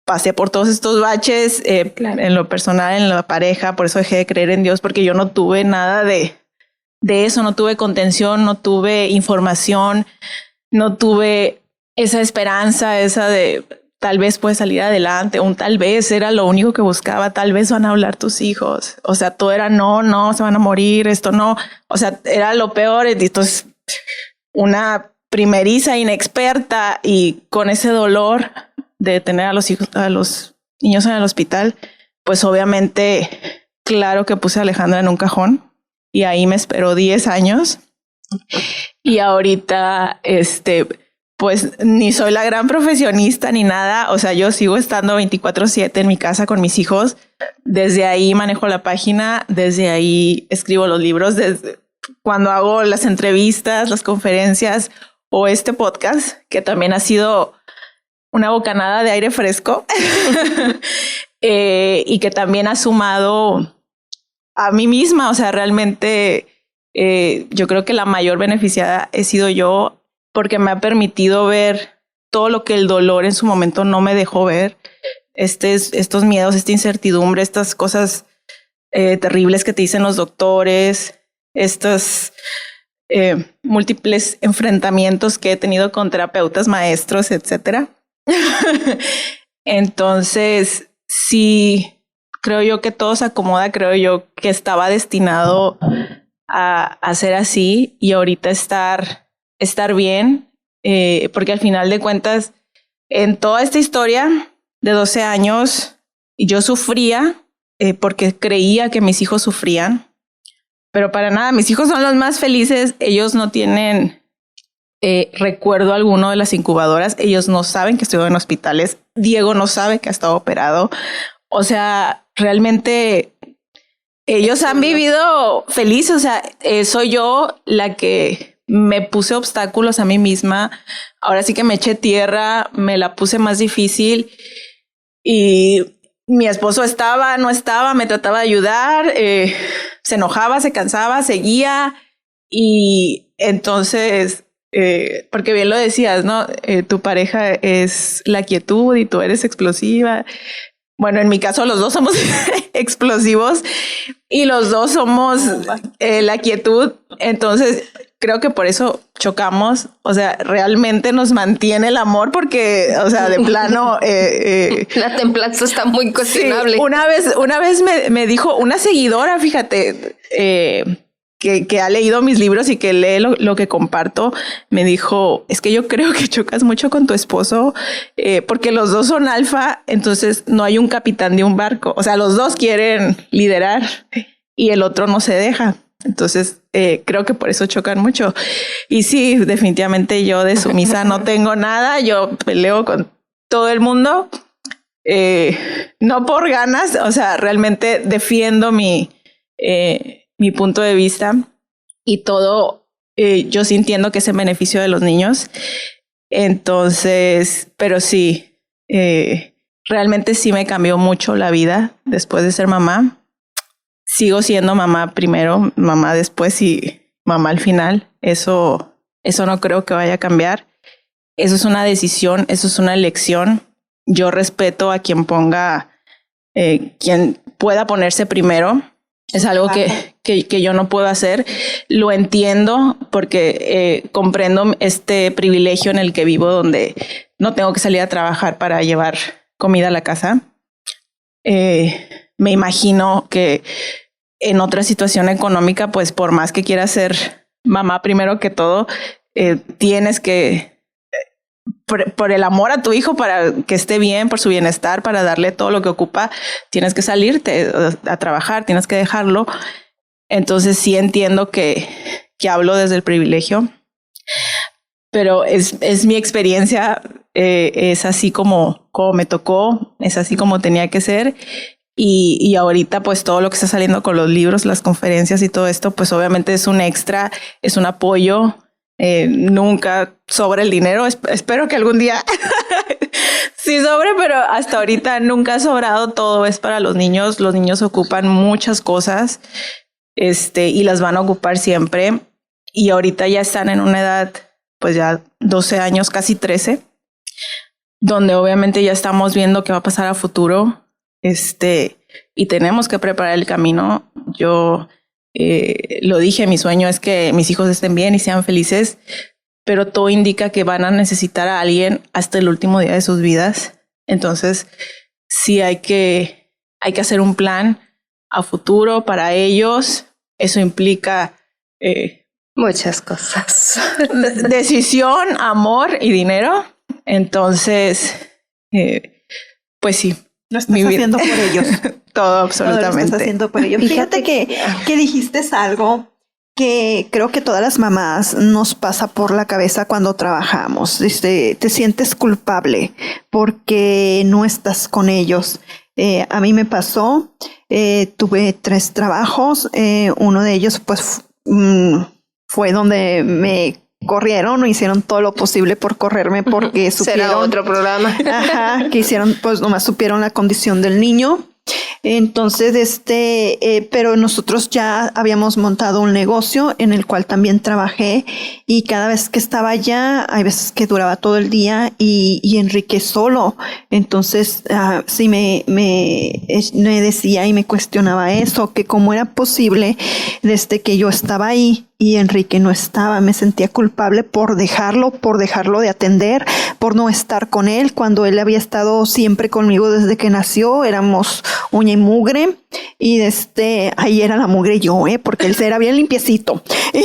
pasé por todos estos baches, claro, en lo personal, en la pareja. Por eso dejé de creer en Dios, porque yo no tuve nada de eso. No tuve contención, no tuve información, no tuve esa esperanza, esa de tal vez puedes salir adelante. Un tal vez era lo único que buscaba. Tal vez van a hablar tus hijos. O sea, todo era no, se van a morir, esto no. O sea, era lo peor. Entonces, una primeriza inexperta y con ese dolor de tener a los niños en el hospital, pues obviamente, claro que puse a Alejandra en un cajón y ahí me esperó 10 años. Y ahorita, pues ni soy la gran profesionista ni nada. O sea, yo sigo estando 24/7 en mi casa con mis hijos. Desde ahí manejo la página, desde ahí escribo los libros, desde cuando hago las entrevistas, las conferencias o este podcast, que también ha sido una bocanada de aire fresco y que también ha sumado a mí misma. O sea, realmente yo creo que la mayor beneficiada he sido yo, porque me ha permitido ver todo lo que el dolor en su momento no me dejó ver. Estos miedos, esta incertidumbre, estas cosas terribles que te dicen los doctores, estos múltiples enfrentamientos que he tenido con terapeutas, maestros, etcétera. Entonces, sí, creo yo que todo se acomoda. Creo yo que estaba destinado a ser así y ahorita estar bien, porque al final de cuentas, en toda esta historia de 12 años, yo sufría porque creía que mis hijos sufrían, pero para nada. Mis hijos son los más felices. Ellos no tienen recuerdo alguno de las incubadoras. Ellos no saben que estuve en hospitales. Diego no sabe que ha estado operado. O sea, realmente ellos han vivido felices. O sea, soy yo la que me puse obstáculos a mí misma. Ahora sí que me eché tierra, me la puse más difícil y mi esposo no estaba, me trataba de ayudar, se enojaba, se cansaba, seguía. Y entonces, porque bien lo decías, ¿no? Tu pareja es la quietud y tú eres explosiva. Bueno, en mi caso los dos somos explosivos y los dos somos la quietud. Entonces, creo que por eso chocamos. O sea, realmente nos mantiene el amor porque, o sea, de plano... la templanza está muy cuestionable. Sí, una vez me dijo una seguidora, fíjate, que ha leído mis libros y que lee lo que comparto, me dijo, es que yo creo que chocas mucho con tu esposo porque los dos son alfa, entonces no hay un capitán de un barco. O sea, los dos quieren liderar y el otro no se deja. Entonces, creo que por eso chocan mucho. Y sí, definitivamente yo de sumisa no tengo nada. Yo peleo con todo el mundo, no por ganas. O sea, realmente defiendo mi punto de vista y todo, yo sí entiendo que es en beneficio de los niños. Entonces, pero sí, realmente sí me cambió mucho la vida después de ser mamá. Sigo siendo mamá primero, mamá después y mamá al final. Eso no creo que vaya a cambiar. Eso es una decisión, eso es una elección. Yo respeto a quien quien pueda ponerse primero. Es algo que yo no puedo hacer. Lo entiendo porque comprendo este privilegio en el que vivo, donde no tengo que salir a trabajar para llevar comida a la casa. Me imagino que en otra situación económica, pues por más que quieras ser mamá primero que todo, tienes que por el amor a tu hijo, para que esté bien, por su bienestar, para darle todo lo que ocupa, tienes que salirte a trabajar, tienes que dejarlo. Entonces sí entiendo que hablo desde el privilegio, pero es mi experiencia, es así como me tocó, es así como tenía que ser. Y ahorita pues todo lo que está saliendo con los libros, las conferencias y todo esto, pues obviamente es un extra, es un apoyo. Nunca sobra el dinero. Espero que algún día sí sobre, pero hasta ahorita nunca ha sobrado. Todo es para los niños. Los niños ocupan muchas cosas, y las van a ocupar siempre. Y ahorita ya están en una edad, pues ya 12 años, casi 13, donde obviamente ya estamos viendo qué va a pasar a futuro. Y tenemos que preparar el camino. Yo lo dije, mi sueño es que mis hijos estén bien y sean felices, pero todo indica que van a necesitar a alguien hasta el último día de sus vidas. Entonces, sí hay que hacer un plan a futuro para ellos. Eso implica muchas cosas. Decisión, amor y dinero. Entonces, pues sí. Lo estás haciendo por ellos. Todo, absolutamente. Lo estás haciendo por ellos. Fíjate que dijiste algo que creo que todas las mamás nos pasa por la cabeza cuando trabajamos. Te sientes culpable porque no estás con ellos. A mí me pasó, tuve 3 trabajos. Uno de ellos pues fue donde me corrieron o hicieron todo lo posible por correrme porque supieron. Será otro programa. Ajá, que hicieron, pues nomás supieron la condición del niño. Entonces, pero nosotros ya habíamos montado un negocio en el cual también trabajé, y cada vez que estaba allá, hay veces que duraba todo el día y Enrique solo. Entonces, sí me decía y me cuestionaba eso, que cómo era posible desde que yo estaba ahí y Enrique no estaba. Me sentía culpable por dejarlo de atender, por no estar con él cuando él había estado siempre conmigo desde que nació. Éramos uña y mugre, y ahí era la mugre yo, porque él era bien limpiecito. Y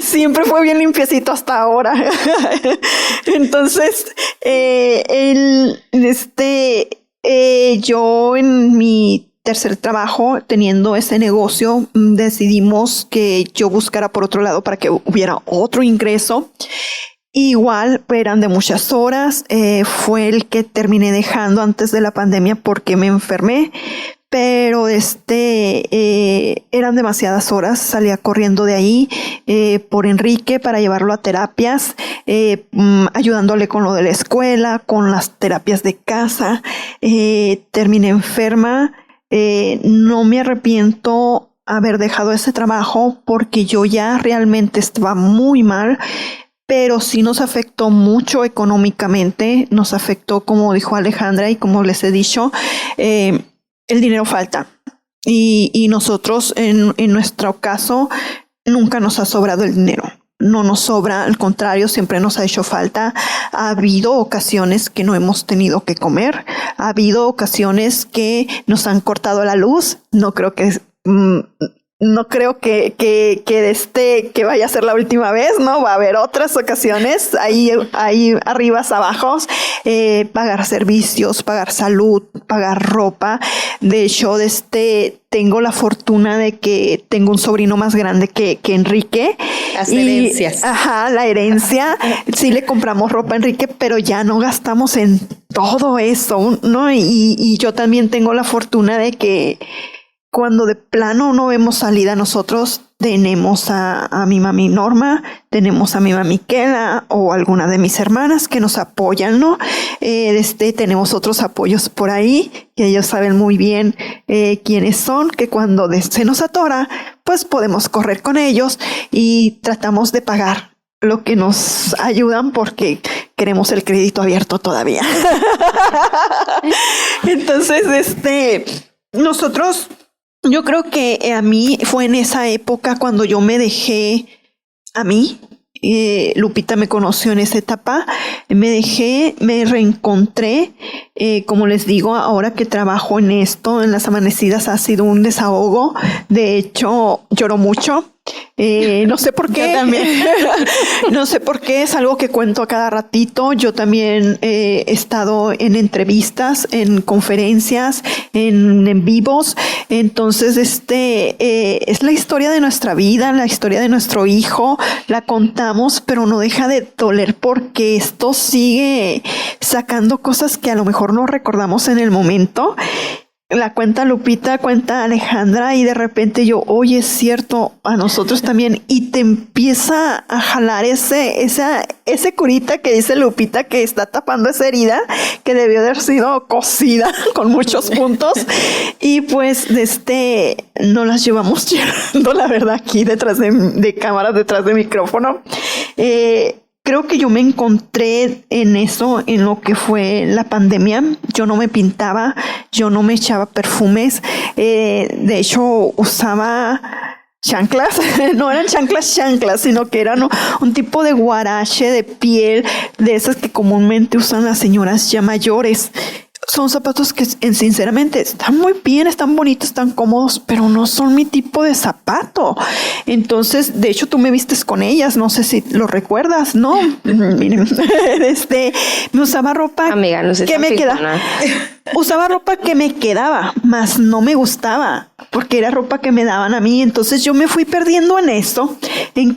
siempre fue bien limpiecito hasta ahora. Entonces, yo en mi tercer trabajo, teniendo ese negocio, decidimos que yo buscara por otro lado para que hubiera otro ingreso. Igual eran de muchas horas, fue el que terminé dejando antes de la pandemia porque me enfermé, pero eran demasiadas horas. Salía corriendo de ahí por Enrique para llevarlo a terapias, ayudándole con lo de la escuela, con las terapias de casa. Terminé enferma. No me arrepiento haber dejado ese trabajo porque yo ya realmente estaba muy mal, pero sí nos afectó mucho económicamente, nos afectó, como dijo Alejandra y como les he dicho, el dinero falta. Y nosotros, en nuestro caso, nunca nos ha sobrado el dinero. No nos sobra, al contrario, siempre nos ha hecho falta. Ha habido ocasiones que no hemos tenido que comer. Ha habido ocasiones que nos han cortado la luz. No creo que vaya a ser la última vez, ¿no? Va a haber otras ocasiones, ahí arribas, abajos, pagar servicios, pagar salud, pagar ropa. De hecho, tengo la fortuna de que tengo un sobrino más grande que Enrique. Las herencias. Ajá, la herencia. Sí le compramos ropa a Enrique, pero ya no gastamos en todo eso, ¿no? Y yo también tengo la fortuna de que cuando de plano no vemos salida, nosotros tenemos a mi mami Norma, tenemos a mi mami Kela o alguna de mis hermanas que nos apoyan, ¿no? Tenemos otros apoyos por ahí que ellos saben muy bien quiénes son, que cuando se nos atora, pues podemos correr con ellos y tratamos de pagar lo que nos ayudan porque queremos el crédito abierto todavía. Entonces, nosotros... Yo creo que a mí fue en esa época cuando yo me dejé a mí. Lupita me conoció en esa etapa. Me dejé, me reencontré. Como les digo, ahora que trabajo en esto, en las amanecidas, ha sido un desahogo. De hecho, lloro mucho. No sé por qué. Yo también. No sé por qué, es algo que cuento a cada ratito. Yo también he estado en entrevistas, en conferencias, en vivos. Entonces, es la historia de nuestra vida, la historia de nuestro hijo. La contamos, pero no deja de doler porque esto sigue sacando cosas que a lo mejor no recordamos en el momento. La cuenta Lupita, cuenta Alejandra y de repente yo, oye, es cierto, a nosotros también. Y te empieza a jalar ese curita que dice Lupita que está tapando esa herida que debió haber sido cosida con muchos puntos. Y pues no las llevamos llorando, la verdad, aquí detrás de cámaras, detrás de micrófono. Creo que yo me encontré en eso, en lo que fue la pandemia. Yo no me pintaba, yo no me echaba perfumes. De hecho, usaba chanclas. No eran chanclas, sino que eran un tipo de guarache de piel, de esas que comúnmente usan las señoras ya mayores. Son zapatos que sinceramente están muy bien, están bonitos, están cómodos, pero no son mi tipo de zapato. Entonces, de hecho, tú me vistes con ellas, no sé si lo recuerdas, ¿no? Miren, me usaba ropa amiga, no sé que me quedaba. Usaba ropa que me quedaba, mas no me gustaba, porque era ropa que me daban a mí. Entonces yo me fui perdiendo en esto, en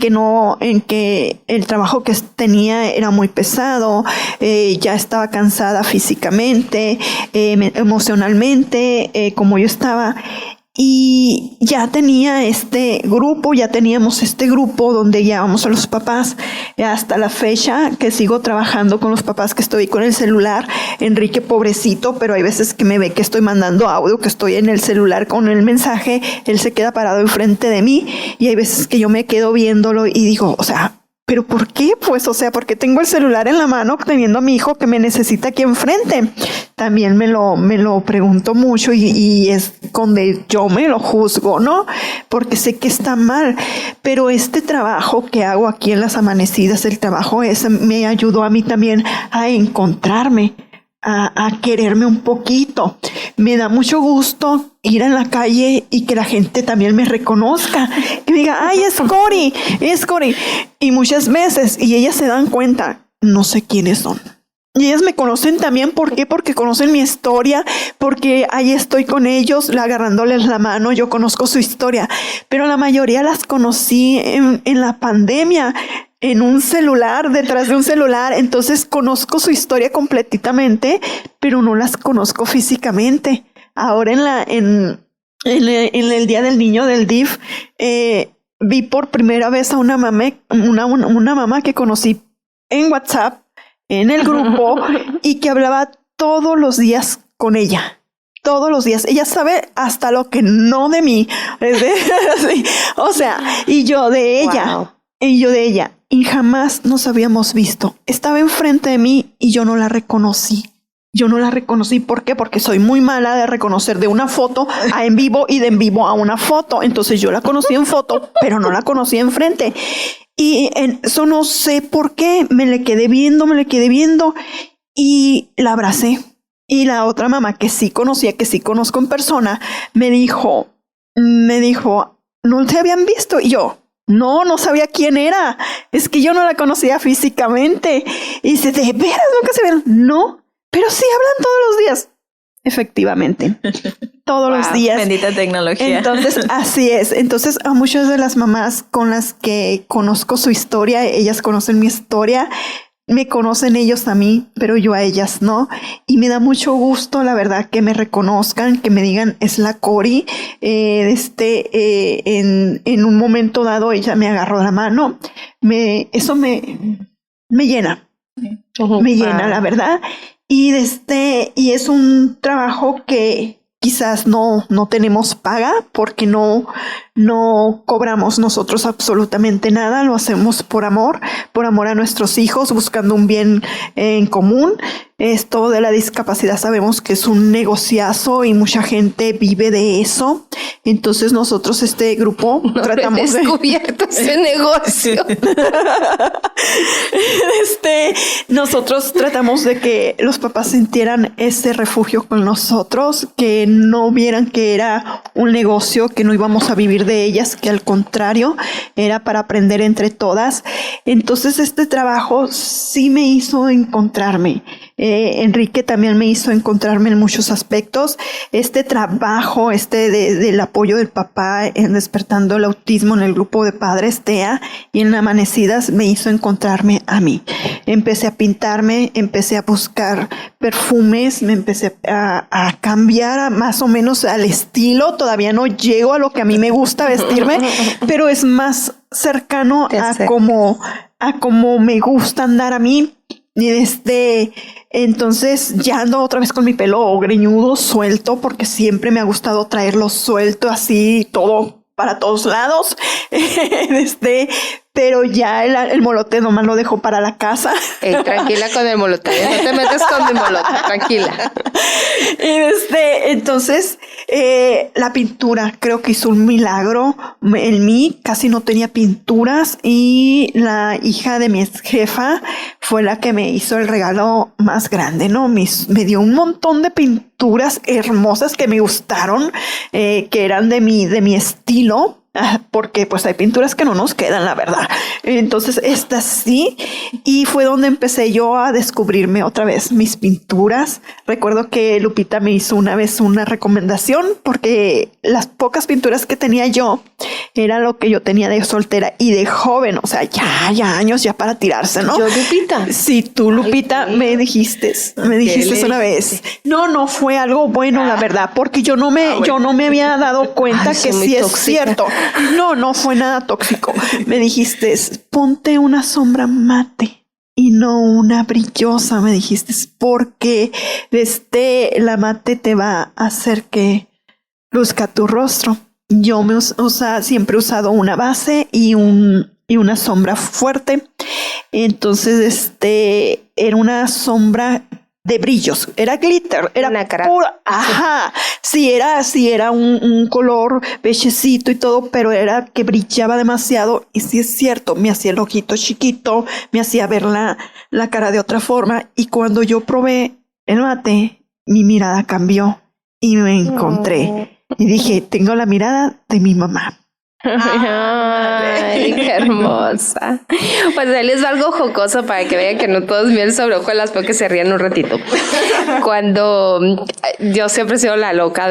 que el trabajo que tenía era muy pesado, ya estaba cansada físicamente, emocionalmente, como yo estaba. Y ya teníamos este grupo donde llevamos a los papás hasta la fecha, que sigo trabajando con los papás, que estoy con el celular. Enrique, pobrecito, pero hay veces que me ve que estoy mandando audio, que estoy en el celular con el mensaje, él se queda parado enfrente de mí y hay veces que yo me quedo viéndolo y digo, o sea, ¿pero por qué? Pues, o sea, porque tengo el celular en la mano teniendo a mi hijo que me necesita aquí enfrente. También me lo pregunto mucho y es donde yo me lo juzgo, ¿no? Porque sé que está mal. Pero este trabajo que hago aquí en Las Amanecidas, el trabajo ese me ayudó a mí también a encontrarme, a quererme un poquito. Me da mucho gusto ir en la calle y que la gente también me reconozca, que me diga, ay, es Cori. Y muchas veces, y ellas se dan cuenta, no sé quiénes son. Y ellas me conocen también, ¿por qué? Porque conocen mi historia, porque ahí estoy con ellos, agarrándoles la mano, yo conozco su historia, pero la mayoría las conocí en la pandemia, en un celular, detrás de un celular. Entonces conozco su historia completamente, pero no las conozco físicamente. Ahora en el Día del Niño del DIF, vi por primera vez a una mamá que conocí en WhatsApp, en el grupo, y que hablaba todos los días con ella. Todos los días. Ella sabe hasta lo que no de mí. O sea, y yo de ella. Wow. Y yo de ella. Y jamás nos habíamos visto. Estaba enfrente de mí y yo no la reconocí. ¿Por qué? Porque soy muy mala de reconocer de una foto a en vivo y de en vivo a una foto. Entonces yo la conocí en foto, pero no la conocí enfrente. Y eso no sé por qué. Me le quedé viendo y la abracé. Y la otra mamá que sí conocía, que sí conozco en persona, me dijo, ¿no te habían visto? Y yo, no sabía quién era. Es que yo no la conocía físicamente. Y dice, ¿de veras nunca se vieron? No. Pero sí hablan todos los días. Efectivamente. Todos los días. Bendita tecnología. Entonces, así es. Entonces, a muchas de las mamás con las que conozco su historia, ellas conocen mi historia, me conocen ellos a mí, pero yo a ellas no. Y me da mucho gusto, la verdad, que me reconozcan, que me digan, es la Cori. En un momento dado, ella me agarró la mano. Eso me llena. Me llena, la verdad. Y es un trabajo que quizás no tenemos paga porque no cobramos nosotros absolutamente nada, lo hacemos por amor a nuestros hijos, buscando un bien en común. Esto de la discapacidad sabemos que es un negociazo y mucha gente vive de eso. Entonces nosotros, este grupo, tratamos de descubierto ese negocio. Nosotros tratamos de que los papás sintieran ese refugio con nosotros, que no vieran que era un negocio, que no íbamos a vivir salir de ellas, que al contrario era para aprender entre todas. Entonces este trabajo sí me hizo encontrarme. Enrique también me hizo encontrarme en muchos aspectos. Este trabajo, del apoyo del papá en Despertando el Autismo en el grupo de padres TEA y en Amanecidas me hizo encontrarme a mí. Empecé a pintarme, empecé a buscar perfumes, me empecé a cambiar más o menos al estilo. Todavía no llego a lo que a mí me gusta vestirme, pero es más cercano a cómo me gusta andar a mí. Y entonces ya ando otra vez con mi pelo greñudo, suelto, porque siempre me ha gustado traerlo suelto, así todo para todos lados. Pero ya el molote nomás lo dejo para la casa. Tranquila con el molote, no te metes con mi molote, tranquila. Entonces, la pintura creo que hizo un milagro en mí. Casi no tenía pinturas y la hija de mi ex jefa fue la que me hizo el regalo más grande, ¿no? Me dio un montón de pinturas hermosas que me gustaron, que eran de mi estilo. Porque pues hay pinturas que no nos quedan, la verdad. Entonces estas sí, y fue donde empecé yo a descubrirme otra vez mis pinturas. Recuerdo que Lupita me hizo una vez una recomendación porque las pocas pinturas que tenía yo era lo que yo tenía de soltera y de joven, o sea, ya años ya para tirarse, ¿no? Yo, Lupita. Sí, tú, Lupita, me dijiste una vez. No fue algo bueno, la verdad, porque yo no me había dado cuenta que sí es cierto. No fue nada tóxico. Me dijiste, ponte una sombra mate y no una brillosa, me dijiste, porque la mate te va a hacer que luzca tu rostro. Yo siempre he usado una base y una sombra fuerte. Entonces, era una sombra de brillos, era glitter, era pura, ajá, sí era un color bechecito y todo, pero era que brillaba demasiado y sí es cierto, me hacía el ojito chiquito, me hacía ver la cara de otra forma y cuando yo probé el mate, mi mirada cambió y me encontré y dije, tengo la mirada de mi mamá. Ay, qué hermosa. Pues ahí les va algo jocoso para que vean que no todos miel sobre hojuelas, porque se rían un ratito. Cuando yo siempre he sido la loca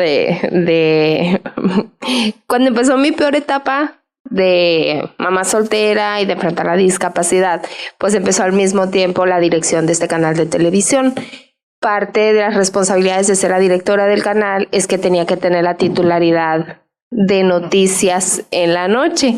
cuando empezó mi peor etapa de mamá soltera y de enfrentar la discapacidad, pues empezó al mismo tiempo la dirección de este canal de televisión. Parte de las responsabilidades de ser la directora del canal es que tenía que tener la titularidad de noticias en la noche.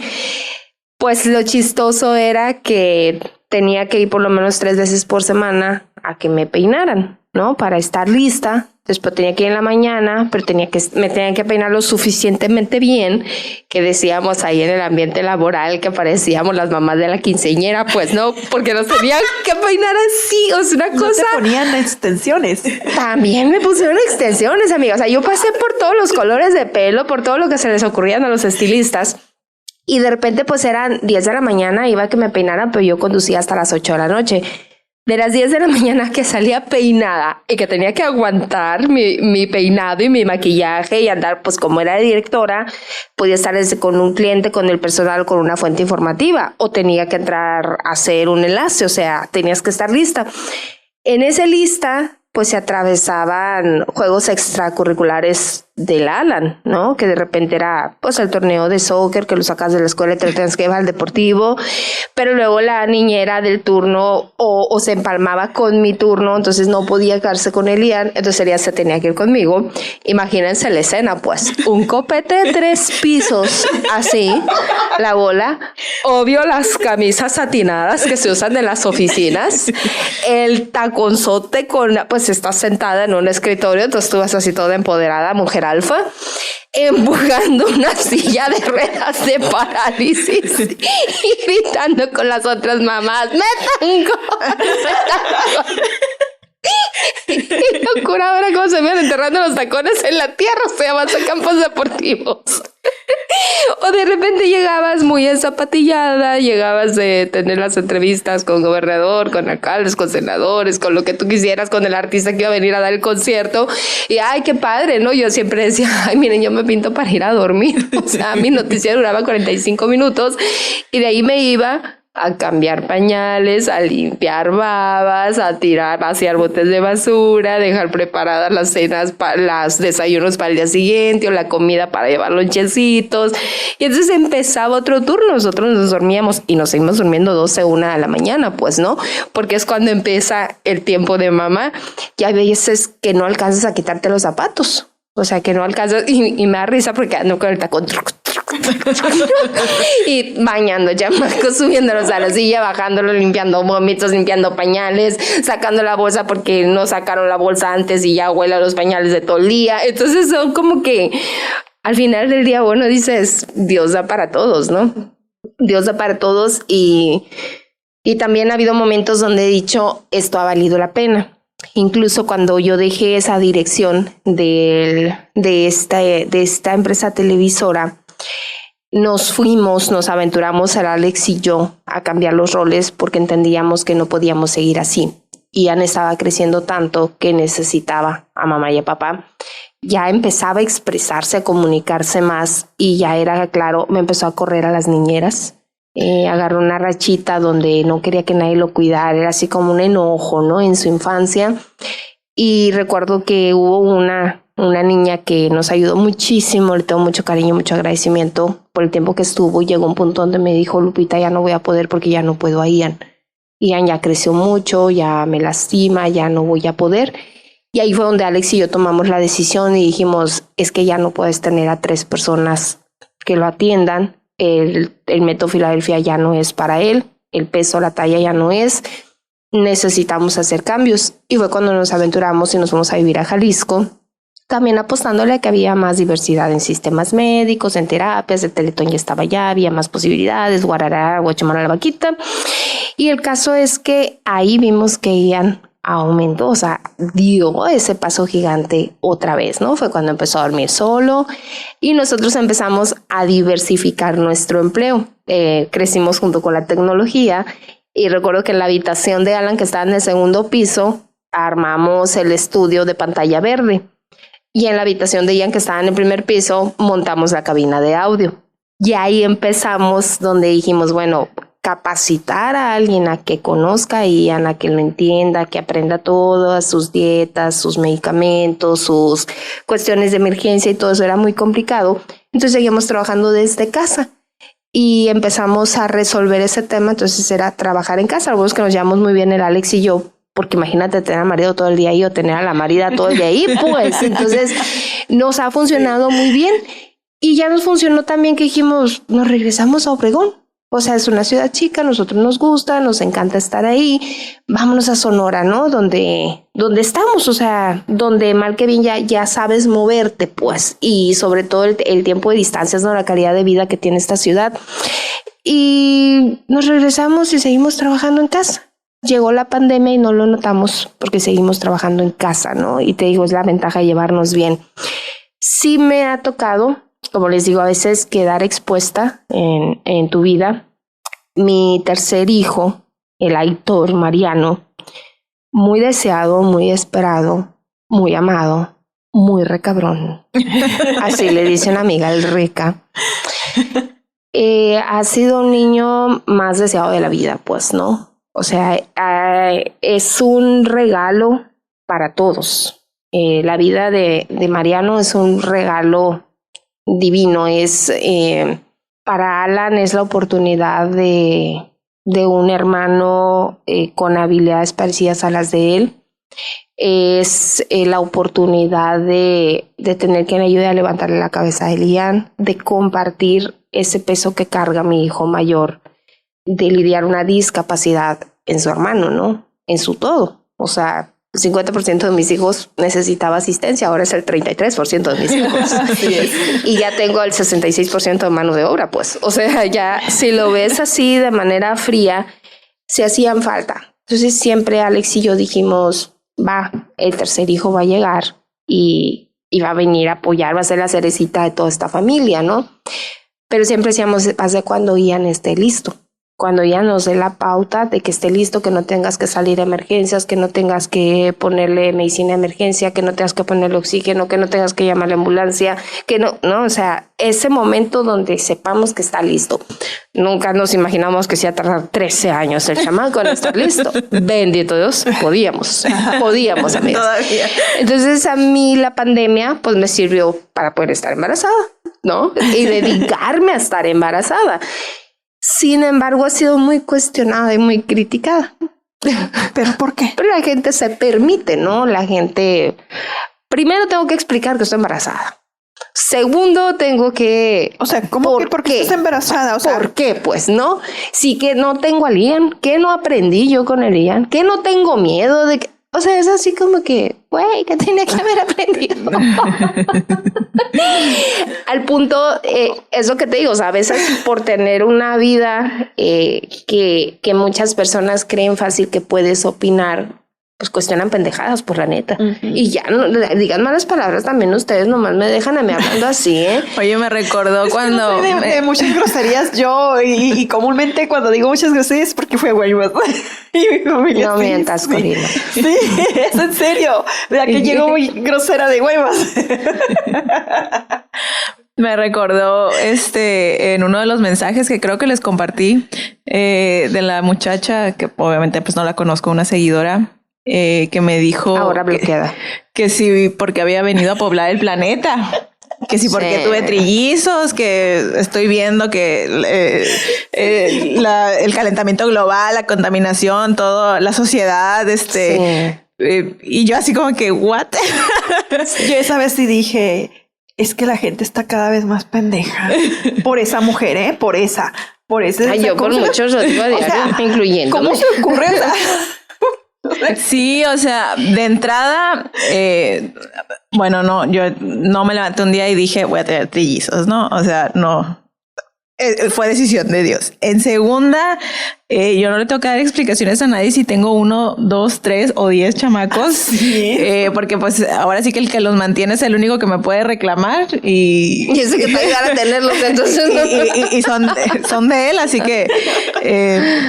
Pues lo chistoso era que tenía que ir por lo menos 3 veces por semana a que me peinaran, ¿no? Para estar lista. Después tenía que ir en la mañana, pero me tenían que peinar lo suficientemente bien, que decíamos ahí en el ambiente laboral que parecíamos las mamás de la quinceañera, pues no, porque nos tenían que peinar así, o sea, una cosa. ¿No te ponían extensiones? También me pusieron extensiones, amiga. O sea, yo pasé por todos los colores de pelo, por todo lo que se les ocurrían a los estilistas. Y de repente, pues eran 10 de la mañana, iba a que me peinaran, pero yo conducía hasta las 8 de la noche. De las 10 de la mañana que salía peinada y que tenía que aguantar mi peinado y mi maquillaje y andar, pues como era directora, podía estar con un cliente, con el personal, con una fuente informativa, o tenía que entrar a hacer un enlace, o sea, tenías que estar lista. En esa lista, pues se atravesaban juegos extracurriculares del Alan, ¿no? Que de repente era pues el torneo de soccer que lo sacas de la escuela y te lo tienes que llevar al deportivo, pero luego la niñera del turno o se empalmaba con mi turno, entonces no podía quedarse con Elian, entonces ella se tenía que ir conmigo. Imagínense la escena, pues, un copete de 3 pisos, así, la bola, obvio las camisas satinadas que se usan en las oficinas, el taconzote con, pues estás sentada en un escritorio, entonces tú vas así toda empoderada, mujer alfa, empujando una silla de ruedas de parálisis y gritando con las otras mamás, ¡me tango! Y locura, ahora cómo se me van enterrando los tacones en la tierra, o sea, vas a campos deportivos. O de repente llegabas muy zapatillada, llegabas de tener las entrevistas con gobernador, con alcaldes, con senadores, con lo que tú quisieras, con el artista que iba a venir a dar el concierto. Y ay, qué padre, ¿no? Yo siempre decía, ay, miren, yo me pinto para ir a dormir. O sea, mi noticiero duraba 45 minutos y de ahí me iba a cambiar pañales, a limpiar babas, a tirar, vaciar botes de basura, dejar preparadas las cenas, los desayunos para el día siguiente o la comida para llevar lonchecitos. Y entonces empezaba otro turno. Nosotros nos dormíamos y nos seguimos durmiendo 12, 1 de la mañana, pues, ¿no? Porque es cuando empieza el tiempo de mamá. Y hay veces que no alcanzas a quitarte los zapatos. O sea, que no alcanzas y me da risa porque ando con el tacón y bañando chamacos, subiéndolos a la silla, bajándolos, limpiando vómitos, limpiando pañales, sacando la bolsa porque no sacaron la bolsa antes y ya huele a los pañales de todo el día. Entonces son como que al final del día, bueno, dices, Dios da para todos, ¿no? Dios da para todos y también ha habido momentos donde he dicho, esto ha valido la pena. Incluso cuando yo dejé esa dirección de esta empresa televisora, nos aventuramos, el Alex y yo, a cambiar los roles porque entendíamos que no podíamos seguir así. Y Anne estaba creciendo tanto que necesitaba a mamá y a papá. Ya empezaba a expresarse, a comunicarse más y ya era claro, me empezó a correr a las niñeras. Agarró una rachita donde no quería que nadie lo cuidara, era así como un enojo, ¿no? En su infancia. Y recuerdo que hubo una niña que nos ayudó muchísimo, le tengo mucho cariño, mucho agradecimiento por el tiempo que estuvo y llegó un punto donde me dijo, Lupita, ya no voy a poder porque ya no puedo a Ian. Ian ya creció mucho, ya me lastima, ya no voy a poder. Y ahí fue donde Alex y yo tomamos la decisión y dijimos, es que ya no puedes tener a 3 personas que lo atiendan. El método Filadelfia ya no es para él, el peso, la talla ya no es, necesitamos hacer cambios. Y fue cuando nos aventuramos y nos fuimos a vivir a Jalisco, también apostándole a que había más diversidad en sistemas médicos, en terapias, el Teletón ya estaba allá, había más posibilidades, Guarará, Guachimara, la Vaquita. Y el caso es que ahí vimos que Ian aumentó, o sea, dio ese paso gigante otra vez, ¿no? Fue cuando empezó a dormir solo y nosotros empezamos a diversificar nuestro empleo. Crecimos junto con la tecnología y recuerdo que en la habitación de Alan, que estaba en el segundo piso, armamos el estudio de pantalla verde y en la habitación de Ian, que estaba en el primer piso, montamos la cabina de audio. Y ahí empezamos donde dijimos, bueno, capacitar a alguien a que conozca a Ian, a que lo entienda, que aprenda todas sus dietas, sus medicamentos, sus cuestiones de emergencia y todo eso era muy complicado. Entonces seguimos trabajando desde casa y empezamos a resolver ese tema. Entonces era trabajar en casa, algo que nos llevamos muy bien el Alex y yo, porque imagínate tener al marido todo el día ahí o tener a la marida todo el día ahí, pues entonces nos ha funcionado muy bien y ya nos funcionó también que dijimos, nos regresamos a Obregón. O sea, es una ciudad chica, a nosotros nos gusta, nos encanta estar ahí. Vámonos a Sonora, ¿no? Donde estamos, o sea, donde mal que bien ya sabes moverte, pues. Y sobre todo el tiempo de distancias, ¿no? La calidad de vida que tiene esta ciudad. Y nos regresamos y seguimos trabajando en casa. Llegó la pandemia y no lo notamos porque seguimos trabajando en casa, ¿no? Y te digo, es la ventaja de llevarnos bien. Sí me ha tocado, como les digo, a veces quedar expuesta en tu vida. Mi tercer hijo, el Aitor Mariano, muy deseado, muy esperado, muy amado, muy recabrón. Así le dice una amiga, el Reca. Ha sido un niño más deseado de la vida, pues, ¿no? O sea, es un regalo para todos. La vida de Mariano es un regalo divino, es para Alan es la oportunidad de un hermano con habilidades parecidas a las de él, es la oportunidad de tener quien ayude a levantarle la cabeza a Elian, de compartir ese peso que carga mi hijo mayor, de lidiar una discapacidad en su hermano, ¿no? En su todo, o sea, el 50% de mis hijos necesitaba asistencia, ahora es el 33% de mis hijos. Así es. Y ya tengo el 66% de mano de obra, pues. O sea, ya si lo ves así de manera fría, se hacían falta. Entonces siempre Alex y yo dijimos, el tercer hijo va a llegar y va a venir a apoyar, va a ser la cerecita de toda esta familia, ¿no? Pero siempre decíamos, pasa cuando Ian esté listo. Cuando ya nos dé la pauta de que esté listo, que no tengas que salir a emergencias, que no tengas que ponerle medicina de emergencia, que no tengas que ponerle oxígeno, que no tengas que llamar a la ambulancia, que no, o sea, ese momento donde sepamos que está listo. Nunca nos imaginamos que se iba a tardar 13 años el chamaco en estar listo. Bendito Dios, podíamos, amigos. Todavía. Entonces a mí la pandemia pues me sirvió para poder estar embarazada, ¿no? Y dedicarme a estar embarazada. Sin embargo, ha sido muy cuestionada y muy criticada. ¿Pero por qué? Pero la gente se permite, ¿no? La gente... Primero tengo que explicar que estoy embarazada. Segundo, tengo que... O sea, ¿cómo que por qué estás embarazada? O sea, ¿por qué? Pues, ¿no? Sí que no tengo al Ian. ¿Qué no aprendí yo con el Ian? ¿Qué no tengo miedo de que... O sea, es así como que, güey, que tenía que haber aprendido. Al punto, es lo que te digo, o sea, a veces por tener una vida que muchas personas creen fácil que puedes opinar, pues cuestionan pendejadas, por la neta. Y ya, no digan malas palabras también ustedes, nomás me dejan a mí hablando así, ¿eh? Oye, me recordó cuando... No de muchas groserías yo, y comúnmente cuando digo muchas groserías es porque fue Guaymas. Y mi familia no mientas, Corina. Sí, es en serio. ¿Verdad que llegó muy grosera de Guaymas? Me recordó en uno de los mensajes que creo que les compartí de la muchacha, que obviamente pues no la conozco, una seguidora, que me dijo... Ahora bloqueada. Que sí, porque había venido a poblar el planeta. Que sí, porque tuve trillizos, que estoy viendo que el calentamiento global, la contaminación, todo, la sociedad, y yo así como que, ¿what? Yo esa vez sí dije, es que la gente está cada vez más pendeja. Por esa mujer, por esa. Ay, yo con muchos lo digo a diario, incluyendo. ¿Cómo se ocurre? Sí, o sea, de entrada, bueno, no, yo no me levanté un día y dije voy a tener trillizos, ¿no? O sea, no, fue decisión de Dios. En segunda, yo no le tengo que dar explicaciones a nadie si tengo 1, 2, 3 o 10 chamacos, ¿sí? Porque pues ahora sí que el que los mantiene es el único que me puede reclamar y ese que te ayudará a tenerlos, entonces y son de él, así que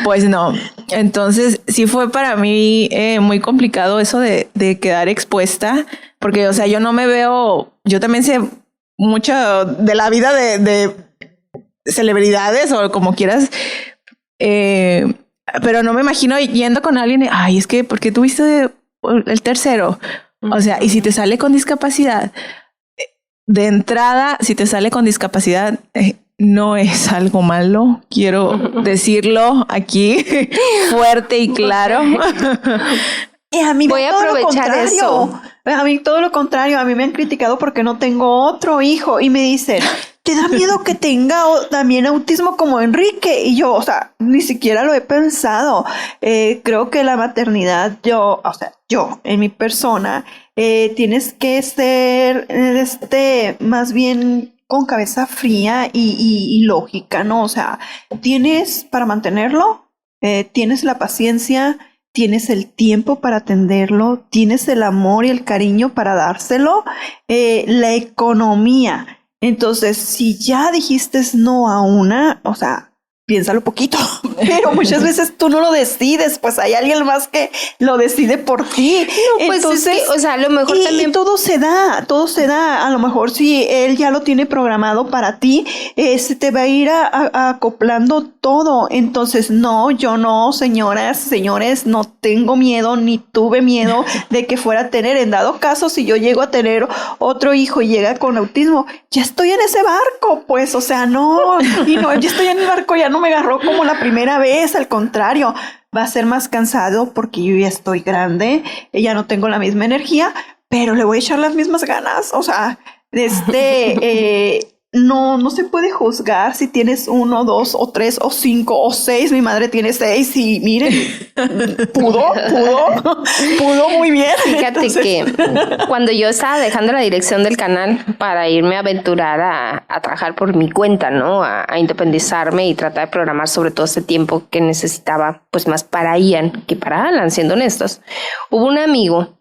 pues no. Entonces sí fue para mí muy complicado eso de quedar expuesta, porque o sea, yo no me veo, yo también sé mucho de la vida de celebridades o como quieras, pero no me imagino yendo con alguien y, ay, es que ¿por qué tuviste el tercero? O sea, y si te sale con discapacidad, de entrada, si te sale con discapacidad, no es algo malo, quiero decirlo aquí fuerte y claro. Y a mí voy a aprovechar eso. A mí todo lo contrario, a mí me han criticado porque no tengo otro hijo y me dicen, ¿te da miedo que tenga también autismo como Enrique? Y yo, o sea, ni siquiera lo he pensado. Creo que la maternidad, yo en mi persona, tienes que ser más bien con cabeza fría y lógica, ¿no? O sea, tienes para mantenerlo, tienes la paciencia, tienes el tiempo para atenderlo, tienes el amor y el cariño para dárselo, la economía. Entonces, si ya dijiste no a una, o sea, piénsalo poquito, pero muchas veces tú no lo decides, pues hay alguien más que lo decide por ti. No, pues entonces, es que, o sea, a lo mejor también todo se da. A lo mejor si él ya lo tiene programado para ti, se te va a ir acoplando todo. Entonces, no, yo no, señoras, señores, no tengo miedo, ni tuve miedo de que fuera a tener. En dado caso, si yo llego a tener otro hijo y llega con autismo, ya estoy en ese barco, pues, o sea, no, ya estoy en el barco, ya no me agarró como la primera vez, al contrario, va a ser más cansado porque yo ya estoy grande, ya no tengo la misma energía, pero le voy a echar las mismas ganas, o sea, no se puede juzgar si tienes 1, 2 o 3 o 5 o 6. Mi madre tiene 6 y miren, pudo muy bien. Fíjate que cuando yo estaba dejando la dirección del canal para irme a aventurar a trabajar por mi cuenta, ¿no? A independizarme y tratar de programar sobre todo ese tiempo que necesitaba, pues más para Ian que para Alan, siendo honestos. Hubo un amigo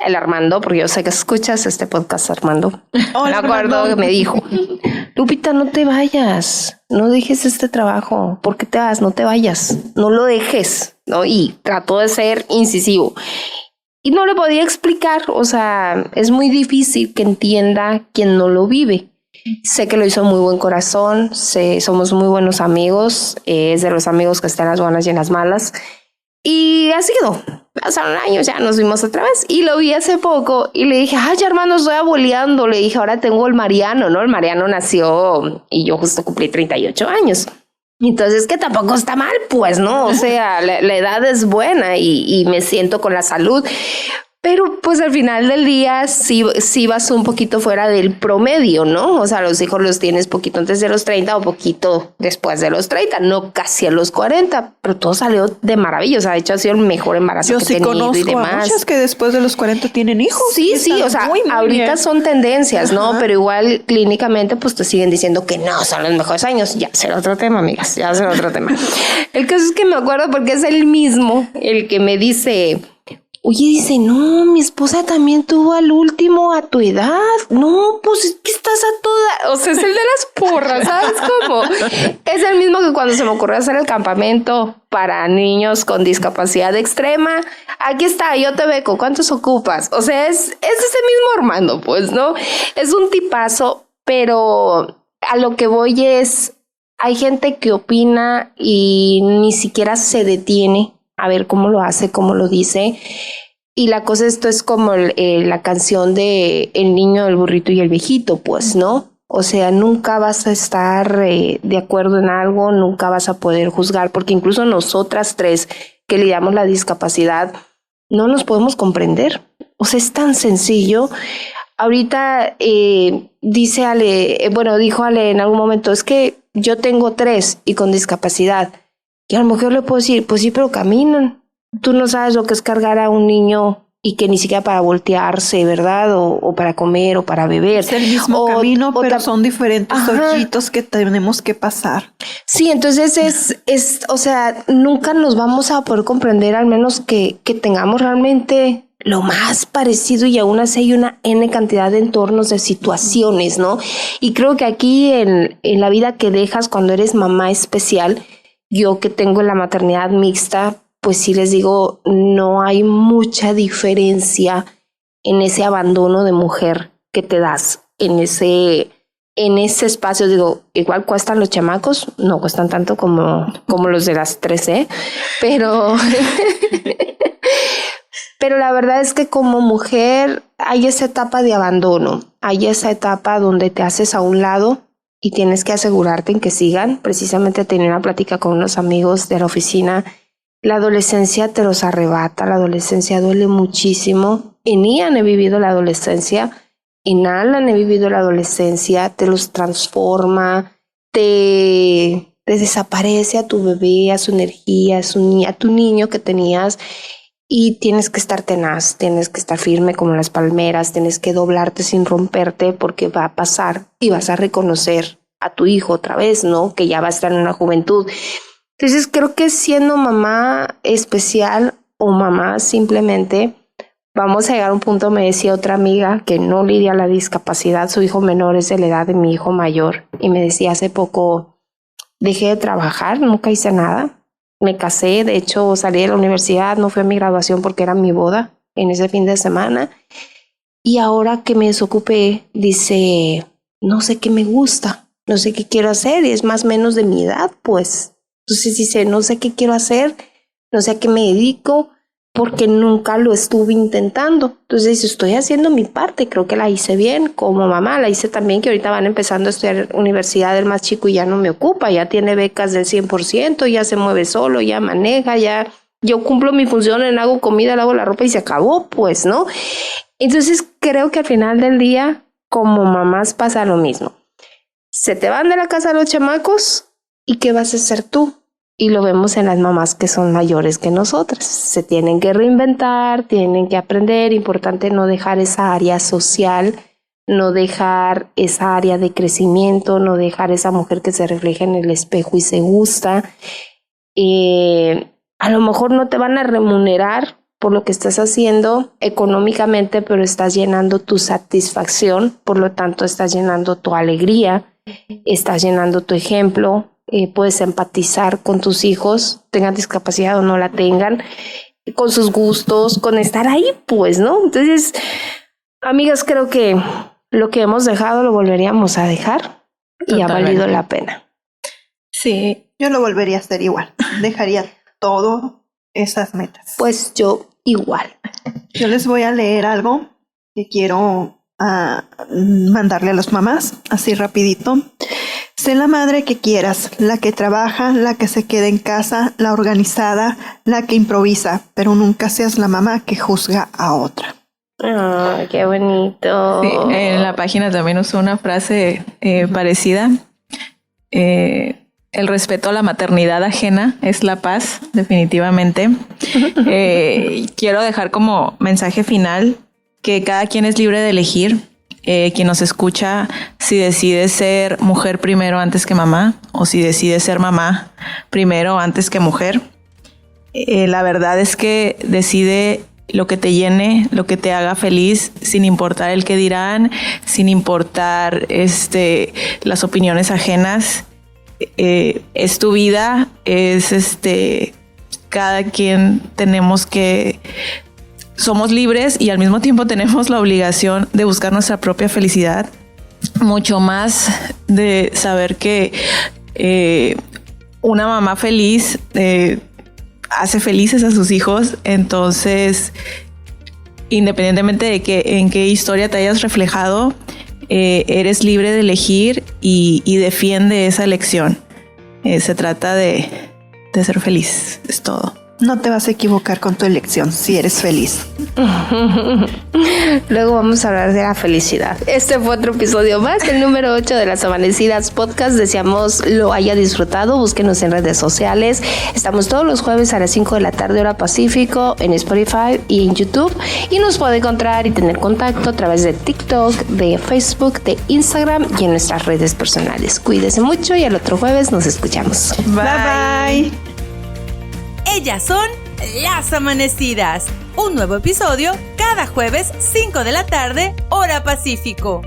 el Armando, porque yo sé que escuchas este podcast, Armando. Hola, me acuerdo Armando. que me dijo, Lupita, no te vayas, no dejes este trabajo. ¿Por qué te vas? No te vayas, no lo dejes, ¿no? Y trató de ser incisivo. Y no le podía explicar, o sea, es muy difícil que entienda quien no lo vive. Sé que lo hizo muy buen corazón, somos muy buenos amigos, es de los amigos que están en las buenas y en las malas. Y así quedó. Pasaron años, ya nos vimos otra vez. Y lo vi hace poco y le dije, ay, hermano, estoy abueleando. Le dije, ahora tengo el Mariano, ¿no? El Mariano nació y yo justo cumplí 38 años. Entonces, que tampoco está mal, pues, ¿no? O sea, la edad es buena y me siento con la salud. Pero pues al final del día sí vas un poquito fuera del promedio, ¿no? O sea, los hijos los tienes poquito antes de los 30 o poquito después de los 30, no casi a los 40, pero todo salió de maravilla. O sea, de hecho ha sido el mejor embarazo que he tenido y demás. Yo sí conozco a muchas que después de los 40 tienen hijos. Sí, o sea, muy ahorita bien. Son tendencias, ¿no? Ajá. Pero igual clínicamente pues te siguen diciendo que no, son los mejores años. Ya será otro tema, amigas, ya será otro tema. El caso es que me acuerdo porque es el mismo el que me dice... Oye, dice, no, mi esposa también tuvo al último a tu edad. No, pues es que estás a toda... O sea, es el de las porras, ¿sabes cómo? Es el mismo que cuando se me ocurrió hacer el campamento para niños con discapacidad extrema. Aquí está, yo te beco, ¿cuántos ocupas? O sea, es ese mismo Armando, pues, ¿no? Es un tipazo, pero a lo que voy es... Hay gente que opina y ni siquiera se detiene a ver cómo lo hace, cómo lo dice. Y la cosa, esto es como la canción de El niño, el burrito y el viejito, pues, ¿no? O sea, nunca vas a estar de acuerdo en algo, nunca vas a poder juzgar, porque incluso nosotras tres que lidiamos la discapacidad, no nos podemos comprender. O sea, es tan sencillo. Ahorita dijo Ale en algún momento, es que yo tengo 3 y con discapacidad. Y a lo mejor le puedo decir, pues sí, pero caminan. Tú no sabes lo que es cargar a un niño y que ni siquiera para voltearse, ¿verdad? O para comer o para beber. Es el mismo camino, pero son diferentes hoyitos que tenemos que pasar. Sí, entonces o sea, nunca nos vamos a poder comprender, al menos que tengamos realmente lo más parecido, y aún así hay una N cantidad de entornos, de situaciones, ¿no? Y creo que aquí en la vida que dejas cuando eres mamá especial, yo que tengo la maternidad mixta, pues sí les digo, no hay mucha diferencia en ese abandono de mujer que te das en ese espacio. Digo, igual cuestan los chamacos, no cuestan tanto como los de las 13, pero pero la verdad es que como mujer hay esa etapa de abandono, hay esa etapa donde te haces a un lado y tienes que asegurarte en que sigan. Precisamente tenía una plática con unos amigos de la oficina. La adolescencia te los arrebata, la adolescencia duele muchísimo. En Ian he vivido la adolescencia, en Alan he vivido la adolescencia, te los transforma, te desaparece a tu bebé, a su energía, a tu niño que tenías, y tienes que estar tenaz, tienes que estar firme como las palmeras, tienes que doblarte sin romperte, porque va a pasar y vas a reconocer a tu hijo otra vez, ¿no? Que ya va a estar en una juventud. Entonces creo que siendo mamá especial o mamá simplemente, vamos a llegar a un punto, me decía otra amiga que no lidia la discapacidad, su hijo menor es de la edad de mi hijo mayor, y me decía hace poco, dejé de trabajar, nunca hice nada. Me casé, de hecho salí de la universidad, no fui a mi graduación porque era mi boda en ese fin de semana. Y ahora que me desocupé, dice, no sé qué me gusta, no sé qué quiero hacer, y es más o menos de mi edad, pues. Entonces dice, no sé qué quiero hacer, no sé a qué me dedico, porque nunca lo estuve intentando. Entonces dice, estoy haciendo mi parte, creo que la hice bien como mamá, la hice también, que ahorita van empezando a estudiar universidad el más chico y ya no me ocupa, ya tiene becas del 100%, ya se mueve solo, ya maneja, ya yo cumplo mi función, hago comida, lavo la ropa y se acabó, pues, ¿no? Entonces creo que al final del día, como mamás pasa lo mismo. Se te van de la casa los chamacos, ¿y qué vas a hacer tú? Y lo vemos en las mamás que son mayores que nosotras. Se tienen que reinventar, tienen que aprender. Importante no dejar esa área social, no dejar esa área de crecimiento, no dejar esa mujer que se refleja en el espejo y se gusta. A lo mejor no te van a remunerar por lo que estás haciendo económicamente, pero estás llenando tu satisfacción, por lo tanto estás llenando tu alegría, estás llenando tu ejemplo, puedes empatizar con tus hijos, tengan discapacidad o no la tengan, con sus gustos, con estar ahí, pues, ¿no? Entonces, amigas, creo que lo que hemos dejado lo volveríamos a dejar y ha valido la pena. Sí, yo lo volvería a hacer igual. Dejaría todo esas metas. Pues yo igual. Yo les voy a leer algo que quiero mandarle a las mamás, así rapidito. Sé la madre que quieras, la que trabaja, la que se queda en casa, la organizada, la que improvisa, pero nunca seas la mamá que juzga a otra. ¡Ay, qué bonito! Sí, en la página también usó una frase parecida. El respeto a la maternidad ajena es la paz, definitivamente. Quiero dejar como mensaje final que cada quien es libre de elegir. Quien nos escucha, si decide ser mujer primero antes que mamá, o si decide ser mamá primero antes que mujer. La verdad es que decide lo que te llene, lo que te haga feliz, sin importar el que dirán, sin importar las opiniones ajenas. Es tu vida, cada quien somos libres y al mismo tiempo tenemos la obligación de buscar nuestra propia felicidad, mucho más de saber que una mamá feliz hace felices a sus hijos. Entonces, independientemente de en qué historia te hayas reflejado, eres libre de elegir y defiende esa elección. Se trata de ser feliz, es todo. No te vas a equivocar con tu elección si eres feliz. Luego vamos a hablar de la felicidad. Este fue otro episodio más, el número 8 de Las Amanecidas Podcast. Deseamos lo haya disfrutado. Búsquenos en redes sociales. Estamos todos los jueves a las 5 de la tarde, hora Pacífico, en Spotify y en YouTube. Y nos puede encontrar y tener contacto a través de TikTok, de Facebook, de Instagram y en nuestras redes personales. Cuídese mucho y al otro jueves nos escuchamos. Bye, bye. Ellas son Las Amanecidas. Un nuevo episodio cada jueves 5 de la tarde, hora Pacífico.